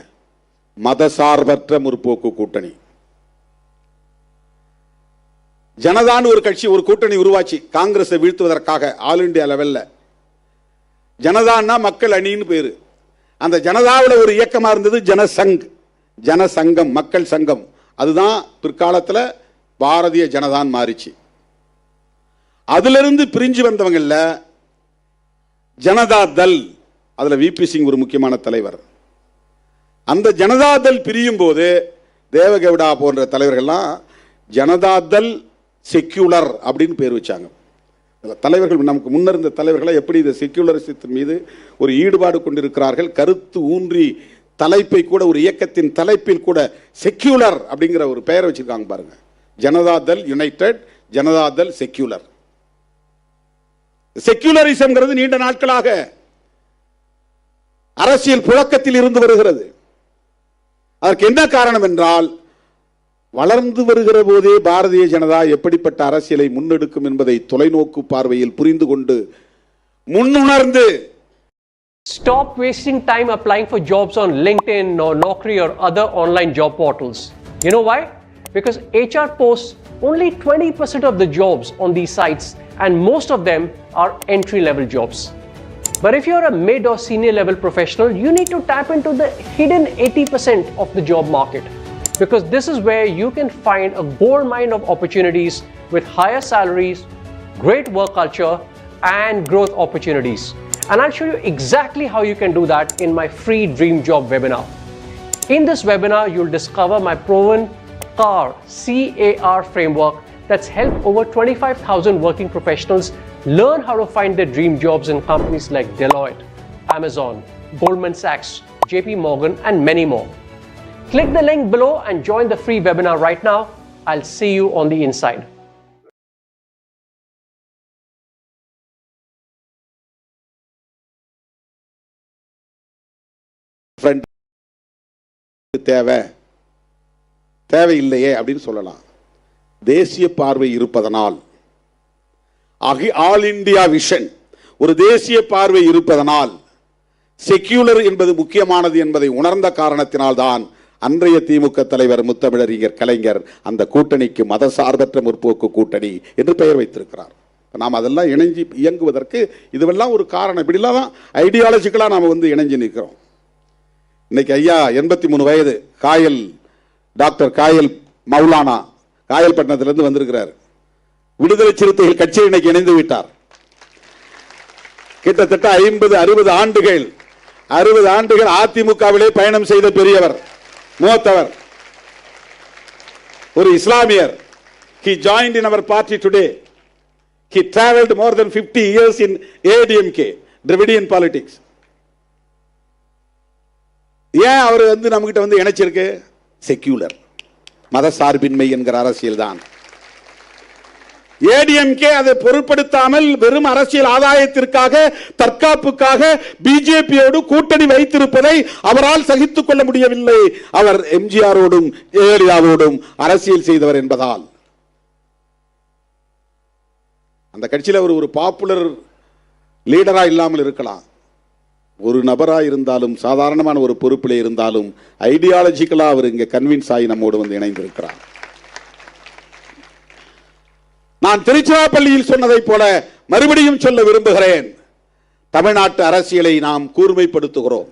மதசார்பற்ற முற்போக்கு கூட்டணி. ஜனதான்னு ஒரு கட்சி, ஒரு கூட்டணி உருவாச்சு காங்கிரஸை வீழ்த்துவதற்காக. ஆல் இண்டியா லெவல்ல ஜனதான்னா மக்கள் அணின்னு பேரு. அந்த ஜனதாவில் ஒரு இயக்கமா இருந்தது ஜனசங்கம், மக்கள் சங்கம். அதுதான் பிற்காலத்தில் பாரதிய ஜனதான் மாறிச்சு. அதிலிருந்து பிரிஞ்சு வந்தவங்கல்ல ஜனதா தள், அதுல விபி சிங் ஒரு முக்கியமான தலைவர். அந்த ஜனதா தள் பிரியும் போது தேவகவுடா போன்ற தலைவர்கள்லாம் ஜனதா தள் செக்யூலர் அப்படின்னு பேர் வச்சாங்க. தலைவர்கள், நமக்கு முன்னர் இருந்த தலைவர்களை எப்படி இந்த செக்யூலரிசத்தின் மீது ஒரு ஈடுபாடு கொண்டிருக்கிறார்கள், கருத்து ஊன்றி தலைப்பை கூட, ஒரு இயக்கத்தின் தலைப்பில் கூட செக்யூலர் அப்படிங்கிற ஒரு பெயரை வச்சிருக்காங்க பாருங்க. Janata Dal United, Janata Dal Secular. செக்யூலரிசம்ங்கிறது நீண்ட நாட்களாக அரசியல் புழக்கத்தில் இருந்து வருகிறது. அதற்கு என்ன காரணம் என்றால், வளர்ந்து வருகிற போதே பாரதிய ஜனதா எப்படிப்பட்ட அரசியலை முன்னெடுக்கும் என்பதை தொலைநோக்கு பார்வையில் புரிந்து கொண்டு முன்னுணர்ந்து Stop wasting time applying for jobs on LinkedIn or Naukri or other online job portals. You know why? Because HR posts only 20% of the jobs on these sites, and most of them are entry-level jobs. But if you're a mid or senior level professional, you need to tap into the hidden 80% of the job market, because this is where you can find a gold mine of opportunities with higher salaries, great work culture, and growth opportunities. And I'll show you exactly how you can do that in my free Dream Job webinar. In this webinar, you'll discover my proven CAR framework that's helped over 25,000 working professionals learn how to find their dream jobs in companies like Deloitte, Amazon, Goldman Sachs, JP Morgan, and many more. Click the link below and join the free webinar right now. I'll see you on the inside. தேவையில்லையே அப்படின்னு சொல்லலாம். தேசிய பார்வை இருப்பதனால், all India vision, ஒரு தேசிய பார்வை இருப்பதனால் செக்யூலர் என்பது முக்கியமானது என்பதை உணர்ந்த காரணத்தினால் தான் அன்றைய திமுக தலைவர் முத்தமிழறிஞர் கலைஞர் அந்த கூட்டணிக்கு மதசார்பற்ற முற்போக்கு கூட்டணி என்று பெயர் வைத்திருக்கிறார். நாம் அதெல்லாம் இணைஞ்சு இயங்குவதற்கு இதுவெல்லாம் ஒரு காரணம். இப்படிலாம் தான் ஐடியாலஜிக்கலாக நாம் இணைஞ்சு நிற்கிறோம். இன்னைக்கு ஐயா 83 வயது, டாக்டர் காயல் மௌலானா காயல்பட்டினத்திலிருந்து வந்திருக்கிறார். விடுதலை சிறுத்தைகள் கட்சியில் இன்னைக்கு இணைந்து விட்டார். கிட்டத்தட்ட 50-60 ஆண்டுகள் அதிமுகவிலே பயணம் செய்த பெரியவர், மூத்தவர், ஒரு இஸ்லாமியர். He joined in our party today. He traveled more than 50 years in ADMK, Dravidian politics. ஏன் அவர் நம்மகிட்ட இணைச்சிருக்கு? செக்யூலர், மதசார்பின்மை என்கிற அரசியல் தான். ஏடிஎம்கே அதை பொருட்படுத்தாமல் வெறும் அரசியல் ஆதாயத்திற்காக, தற்காப்புக்காக பிஜேபியோடு கூட்டணி வைத்திருப்பதை அவரால் சகித்துக் கொள்ள முடியவில்லை. அவர் எம்ஜிஆரோடும் ஜெயலலிதாவோடும் அரசியல் செய்தவர் என்பதால் அந்த கட்சியில் அவர் ஒரு பாப்புலர் லீடரா இல்லாமல் இருக்கலாம். ஒரு நபரா இருந்தாலும், சாதாரணமான ஒரு பொறுப்பிலே இருந்தாலும், ஐடியாலஜிக்கலா அவர் இங்க கன்வின்ஸ் ஆகி நம்மோடு இணைந்திருக்கிறார். நான் திருச்சிராப்பள்ளியில் சொன்னதை போல மறுபடியும் சொல்ல விரும்புகிறேன். தமிழ்நாட்டு அரசியலை நாம் கூர்மைப்படுத்துகிறோம்,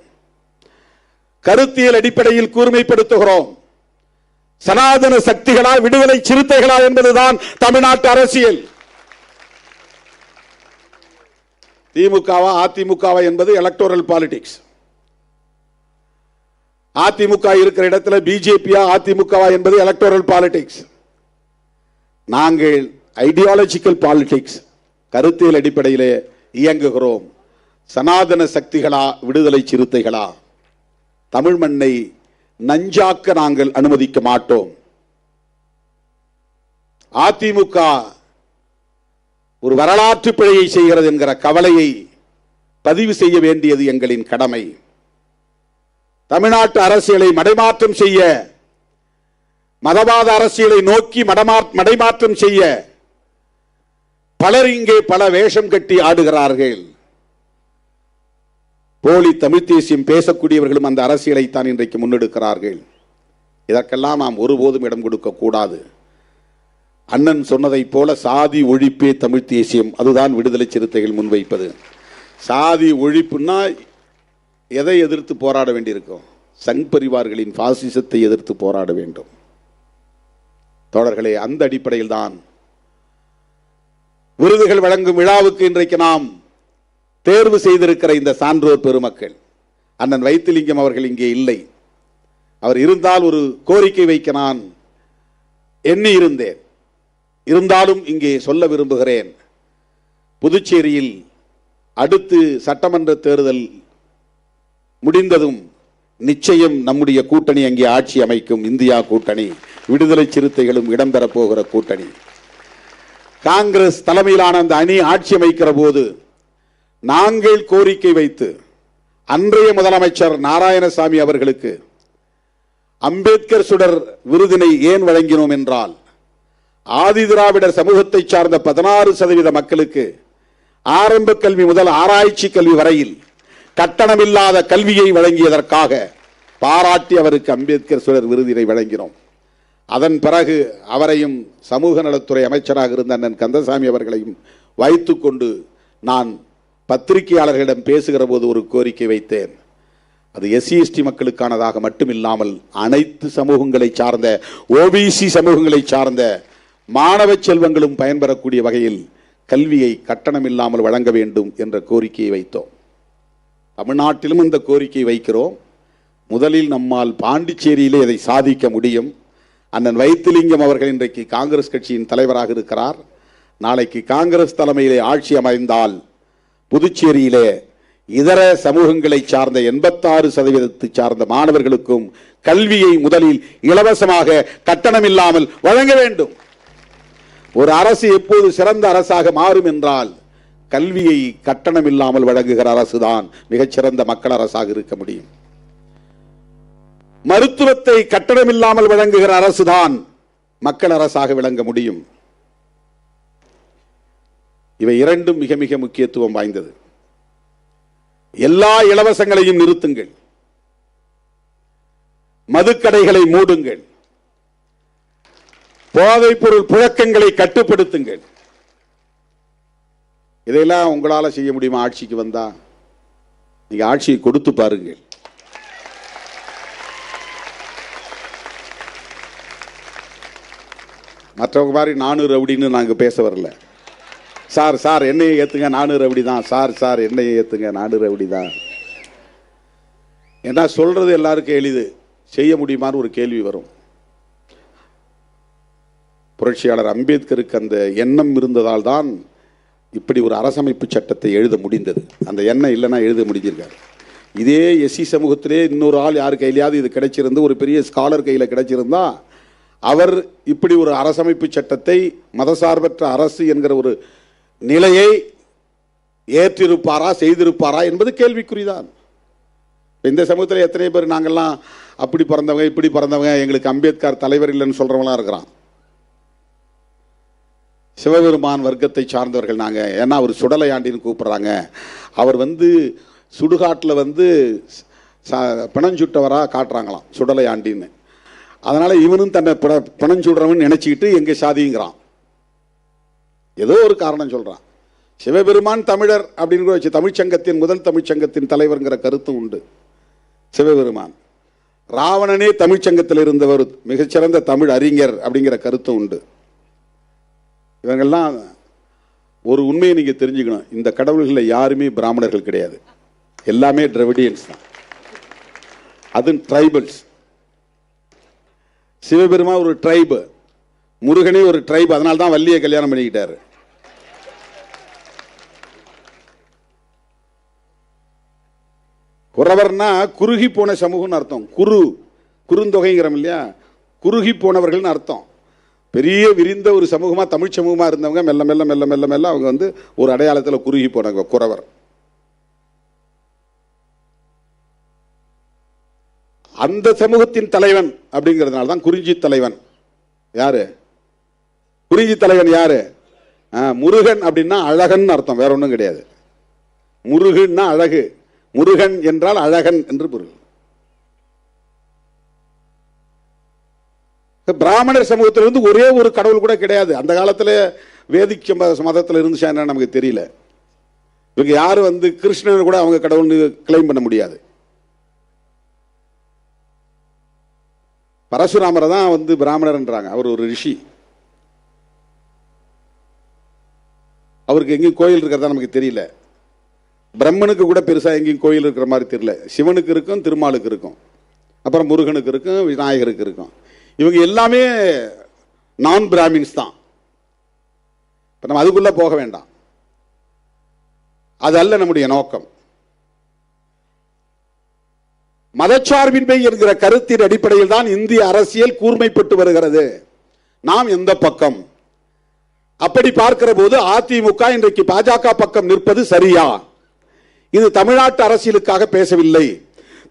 கருத்தியல் அடிப்படையில் கூர்மைப்படுத்துகிறோம். சனாதன சக்திகளா, விடுதலை சிறுத்தைகளா என்பதுதான் தமிழ்நாட்டு அரசியல். திமுகவா அதிமுகவா என்பது எலக்டோரல் பாலிடிக்ஸ். அதிமுக இருக்கிற இடத்துல பிஜேபியா அதிமுகவா என்பது எலக்டோரல் பாலிடிக்ஸ். நாங்கள் ஐடியாலஜிக்கல் பாலிடிக்ஸ், கருத்தியல் அடிப்படையிலே இயங்குகிறோம். சனாதன சக்திகளா, விடுதலை சிறுத்தைகளா, தமிழ் மண்ணை நஞ்சாக்க நாங்கள் அனுமதிக்க மாட்டோம். அதிமுக ஒரு வரலாற்று பிழையை செய்கிறது என்கிற கவலையை பதிவு செய்ய வேண்டியது எங்களின் கடமை. தமிழ்நாட்டு அரசியலை மடைமாற்றம் செய்ய, மதவாத அரசியலை நோக்கி மடைமாற்றம் செய்ய பலர் இங்கே பல வேஷம் கட்டி ஆடுகிறார்கள். போலி தமிழ் தேசியம் பேசக்கூடியவர்களும் அந்த அரசியலை தான் இன்றைக்கு முன்னெடுக்கிறார்கள். இதற்கெல்லாம் நாம் ஒருபோதும் இடம் கொடுக்க கூடாது. அண்ணன் சொன்னதைப் போல சாதி ஒழிப்பே தமிழ் தேசியம், அதுதான் விடுதலை சிறுத்தைகள் முன்வைப்பது. சாதி ஒழிப்புன்னா எதை எதிர்த்து போராட வேண்டியிருக்கும்? சங் பரிவார்களின் பாசிசத்தை எதிர்த்து போராட வேண்டும். தோழர்களே, அந்த அடிப்படையில் தான் விருதுகள் வழங்கும் விழாவுக்கு இன்றைக்கு நாம் தேர்வு செய்திருக்கிற இந்த சான்றோர் பெருமக்கள். அண்ணன் வைத்திலிங்கம் அவர்கள் இங்கே இல்லை. அவர் இருந்தால் ஒரு கோரிக்கை வைக்க நான் எண்ணி இருந்தேன். இருந்தாலும் இங்கே சொல்ல விரும்புகிறேன். புதுச்சேரியில் அடுத்து சட்டமன்ற தேர்தல் முடிந்ததும் நிச்சயம் நம்முடைய கூட்டணி அங்கே ஆட்சி அமைக்கும். இந்தியா கூட்டணி, விடுதலை சிறுத்தைகளும் இடம்பெறப் போகிற கூட்டணி. காங்கிரஸ் தலைமையிலான அந்த அணி ஆட்சி அமைக்கிற போது நாங்கள் கோரிக்கை வைத்து அன்றைய முதலமைச்சர் நாராயணசாமி அவர்களுக்கு அம்பேத்கர் சுடர் விருதினை ஏன் வழங்கினோம் என்றால், ஆதி திராவிடர் சமூகத்தை சார்ந்த 16% மக்களுக்கு ஆரம்ப கல்வி முதல் ஆராய்ச்சி கல்வி வரையில் கட்டணமில்லாத கல்வியை வழங்கியதற்காக பாராட்டி அவருக்கு அம்பேத்கர் சுடர் விருதினை வழங்கினோம். அதன் பிறகு அவரையும் சமூக நலத்துறை அமைச்சராக இருந்த அண்ணன் கந்தசாமி அவர்களையும் வைத்துக்கொண்டு நான் பத்திரிகையாளர்களிடம் பேசுகிற போது ஒரு கோரிக்கை வைத்தேன். அது SC/ST மக்களுக்கானதாக மட்டுமில்லாமல் அனைத்து சமூகங்களை சார்ந்த, OBC சமூகங்களை சார்ந்த மாணவ செல்வங்களும் பயன்பெறக்கூடிய வகையில் கல்வியை கட்டணமில்லாமல் வழங்க வேண்டும் என்ற கோரிக்கையை வைத்தோம். தமிழ்நாட்டிலும் இந்த கோரிக்கை வைக்கிறோம். முதலில் நம்மால் பாண்டிச்சேரியிலே இதை சாதிக்க முடியும். அண்ணன் வைத்திலிங்கம் அவர்கள் இன்றைக்கு காங்கிரஸ் கட்சியின் தலைவராக இருக்கிறார். நாளைக்கு காங்கிரஸ் தலைமையிலே ஆட்சி அமைந்தால் புதுச்சேரியிலே இதர சமூகங்களை சார்ந்த 86% சார்ந்த மாணவர்களுக்கும் கல்வியை முதலில் இலவசமாக கட்டணமில்லாமல் வழங்க வேண்டும். ஒரு அரசு எப்போது சிறந்த அரசாக மாறும் என்றால் கல்வியை கட்டணமில்லாமல் வழங்குகிற அரசுதான் மிகச்சிறந்த மக்கள் அரசாக இருக்க முடியும். மருத்துவத்தை கட்டணமில்லாமல் வழங்குகிற அரசுதான் மக்கள் அரசாக விளங்க முடியும். இவை இரண்டும் மிக மிக முக்கியத்துவம் வாய்ந்தது. எல்லா இலவசங்களையும் நிறுத்துங்கள், மதுக்கடைகளை மூடுங்கள், போதைப் பொருள் புழக்கங்களை கட்டுப்படுத்துங்கள். இதையெல்லாம் உங்களால செய்ய முடியுமா? ஆட்சிக்கு வந்தா நீங்க ஆட்சியை கொடுத்து பாருங்கள். மற்றவங்க மாதிரி 400 ரவுடின்னு நாங்க பேச வரல. சார் சார் என்னையை ஏத்துங்க, 400 ரவுடி தான். சார் சார் என்னையை ஏத்துங்க, 400 ரவுடி தான். என்ன சொல்றது எல்லாருக்கும் எளிது, செய்ய முடியுமான்னு ஒரு கேள்வி வரும். புரட்சியாளர் அம்பேத்கருக்கு அந்த எண்ணம் இருந்ததால் தான் இப்படி ஒரு அரசமைப்பு சட்டத்தை எழுத முடிந்தது. அந்த எண்ணம் இல்லைன்னா எழுத முடிஞ்சிருக்காரு. இதே SC சமூகத்திலே இன்னொரு ஆள் யார் கையிலையாவது இது கிடைச்சிருந்து, ஒரு பெரிய ஸ்காலர் கையில் கிடைச்சிருந்தா அவர் இப்படி ஒரு அரசமைப்பு சட்டத்தை, மதசார்பற்ற அரசு என்கிற ஒரு நிலையை ஏற்றிருப்பாரா, செய்திருப்பாரா என்பது கேள்விக்குறிதான். இந்த சமூகத்தில் எத்தனை பேர் நாங்கள்லாம் அப்படி பிறந்தவங்க இப்படி பிறந்தவங்க, எங்களுக்கு அம்பேத்கர் தலைவர் இல்லைன்னு சொல்றவங்களாம் இருக்கிறான். சிவபெருமான் வர்க்கத்தை சார்ந்தவர்கள் நாங்க. ஏன்னா அவர் சுடலையாண்டின்னு கூப்பிடுறாங்க. அவர் சுடுகாட்டில் பிணஞ்சுட்டவரா காட்டுறாங்களாம், சுடலையாண்டின்னு. அதனால இவனும் தன்னை பிணஞ்சுடுறவன் நினைச்சுக்கிட்டு எங்க சாதிங்கிறான். ஏதோ ஒரு காரணம் சொல்றான். சிவபெருமான் தமிழர் அப்படின்னு கூட வச்சு, தமிழ்ச்சங்கத்தின் முதல் தமிழ்ச்சங்கத்தின் தலைவர்ங்கிற கருத்து உண்டு. சிவபெருமான் ராவணனே தமிழ்ச்சங்கத்தில் இருந்தவர், மிகச்சிறந்த தமிழ் அறிஞர் அப்படிங்கிற கருத்து உண்டு. இவங்கெல்லாம் ஒரு உண்மையை நீங்க தெரிஞ்சுக்கணும். இந்த கடவுள்களில் யாருமே பிராமணர்கள் கிடையாது, எல்லாமே டிராவிடியன்ஸ் தான். அது ட்ரைபல்ஸ். சிவபெருமான் ஒரு ட்ரைபு, முருகனே ஒரு ட்ரைபு. அதனால தான் வள்ளியை கல்யாணம் பண்ணிக்கிட்டாரு. குறவர்னா குறுகி போன சமூகம்னு அர்த்தம். குறுந்தொகைங்கிறோம் இல்லையா, குறுகி போனவர்கள்னு அர்த்தம். பெரிய விரிந்த ஒரு சமூகமா, தமிழ் சமூகமா இருந்தவங்க மெல்ல மெல்ல மெல்ல மெல்ல மெல்ல அவங்க ஒரு அடையாளத்தில் குறுகி போனவங்க குறவர். அந்த சமூகத்தின் தலைவன் அப்படிங்கிறதுனால தான் குறிஞ்சி தலைவன். யாரு குறிஞ்சி தலைவன்? யாரு? முருகன் அப்படின்னா அழகன் அர்த்தம், வேற ஒன்றும் கிடையாது. முருகன்னா அழகு, முருகன் என்றால் அழகன் என்று பொருள். பிராமணர் சமூகத்திலிருந்து ஒரே ஒரு கடவுள் கூட கிடையாது. அந்த காலத்தில் வேதிக் மதத்தில் இருந்துச்சா நமக்கு தெரியல. இவங்க யாரும் வந்து கிருஷ்ணன் கூட அவங்க கடவுள்னு கிளைம் பண்ண முடியாது. பரசுராமரை தான் வந்து பிராமணர்ன்றாங்க. அவர் ஒரு ரிஷி. அவருக்கு எங்கேயும் கோயில் இருக்கிறதா நமக்கு தெரியல. பிரம்மனுக்கு கூட பெருசா எங்கேயும் கோயில் இருக்கிற மாதிரி தெரியல. சிவனுக்கு இருக்கும், திருமாலுக்கு இருக்கும், அப்புறம் முருகனுக்கு இருக்கும், விநாயகருக்கு இருக்கும். இவங்க எல்லாமே நான் பிராமின்ஸ் தான். இப்ப நம்ம அதுக்குள்ள போக வேண்டாம். அது அல்ல நம்முடைய நோக்கம். மதச்சார்பின்மை என்கிற கருத்தின் அடிப்படையில் தான் இந்திய அரசியல் கூர்மைப்பட்டு வருகிறது. நாம் எந்த பக்கம்? அப்படி பார்க்கிற போது அதிமுக இன்றைக்கு பாஜக பக்கம் நிற்பது சரியா? இது தமிழ்நாட்டு அரசியலுக்காக பேசவில்லை,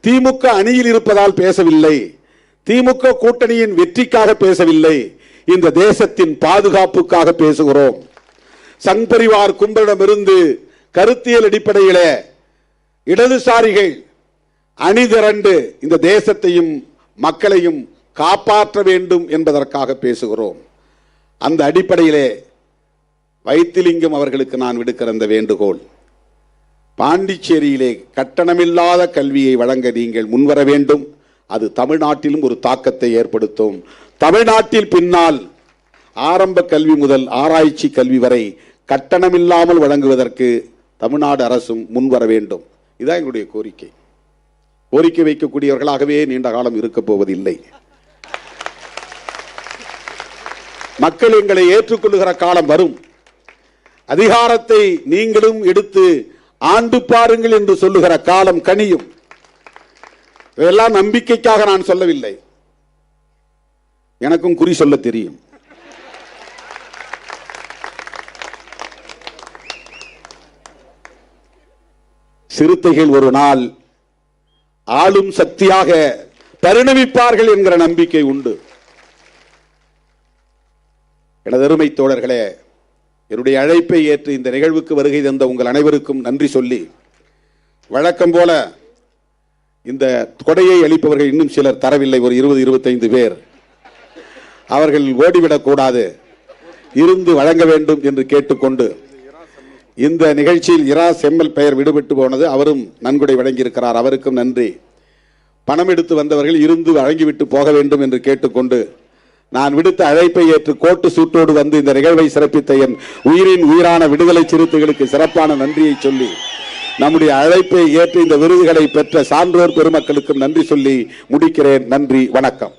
திமுக அணியில் இருப்பதால் பேசவில்லை, திமுக கூட்டணியின் வெற்றிக்காக பேசவில்லை, இந்த தேசத்தின் பாதுகாப்புக்காக பேசுகிறோம். சங் பரிவார் கும்பலிடமிருந்து கருத்தியல் அடிப்படையில இடதுசாரிகள் அணிதிரண்டு இந்த தேசத்தையும் மக்களையும் காப்பாற்ற வேண்டும் என்பதற்காக பேசுகிறோம். அந்த அடிப்படையிலே வைத்திலிங்கம் அவர்களுக்கு நான் விடுக்கிற அந்த வேண்டுகோள், பாண்டிச்சேரியிலே கட்டணமில்லாத கல்வியை வழங்க நீங்கள் முன்வர வேண்டும். அது தமிழ்நாட்டிலும் ஒரு தாக்கத்தை ஏற்படுத்தும். தமிழ்நாட்டில் பின்னால் ஆரம்ப கல்வி முதல் ஆராய்ச்சி கல்வி வரை கட்டணமில்லாமல் வழங்குவதற்கு தமிழ்நாடு அரசும் முன்வர வேண்டும். இதுதான் எங்களுடைய கோரிக்கை. கோரிக்கை வைக்கக்கூடியவர்களாகவே நீண்ட காலம் இருக்க போவதில்லை. மக்கள் எங்களை ஏற்றுக்கொள்ளுகிற காலம் வரும். அதிகாரத்தை நீங்களும் எடுத்து ஆண்டு பாருங்கள் என்று சொல்லுகிற காலம் கனியும். இதெல்லாம் நம்பிக்கைக்காக நான் சொல்லவில்லை. எனக்கும் குறி சொல்ல தெரியும். சிறுத்தைகள் ஒரு நாள் ஆளும் சக்தியாக பரிணமிப்பார்கள் என்கிற நம்பிக்கை உண்டு. எனது அருமை தோழர்களே, என்னுடைய அழைப்பை ஏற்று இந்த நிகழ்வுக்கு வருகை தந்த உங்கள் அனைவருக்கும் நன்றி சொல்லி, வழக்கம் போல இந்த கொடையை அளிப்பவர்கள் இன்னும் சிலர் தரவில்லை, ஒரு 20-25 பேர். அவர்கள் ஓடிவிடக் கூடாது, இருந்து வழங்க வேண்டும் என்று கேட்டுக்கொண்டு, இந்த நிகழ்ச்சியில் இராஸ் எம்எல் பெயர் விடுபட்டு போனது, அவரும் நன்கொடை வழங்கியிருக்கிறார், அவருக்கும் நன்றி. பணம் எடுத்து வந்தவர்கள் இருந்து வழங்கிவிட்டு போக வேண்டும் என்று கேட்டுக்கொண்டு, நான் விடுத்த அழைப்பை ஏற்று கோட்டு சூட்டோடு வந்து இந்த நிகழ்வை சிறப்பித்த என் உயிரின் உயிரான விடுதலை சிறுத்தைகளுக்கு சிறப்பான நன்றியை சொல்லி, நம்முடைய அழைப்பை ஏற்று இந்த விருதுகளை பெற்ற சான்றோர் பெருமக்களுக்கும் நன்றி சொல்லி முடிக்கிறேன். நன்றி, வணக்கம்.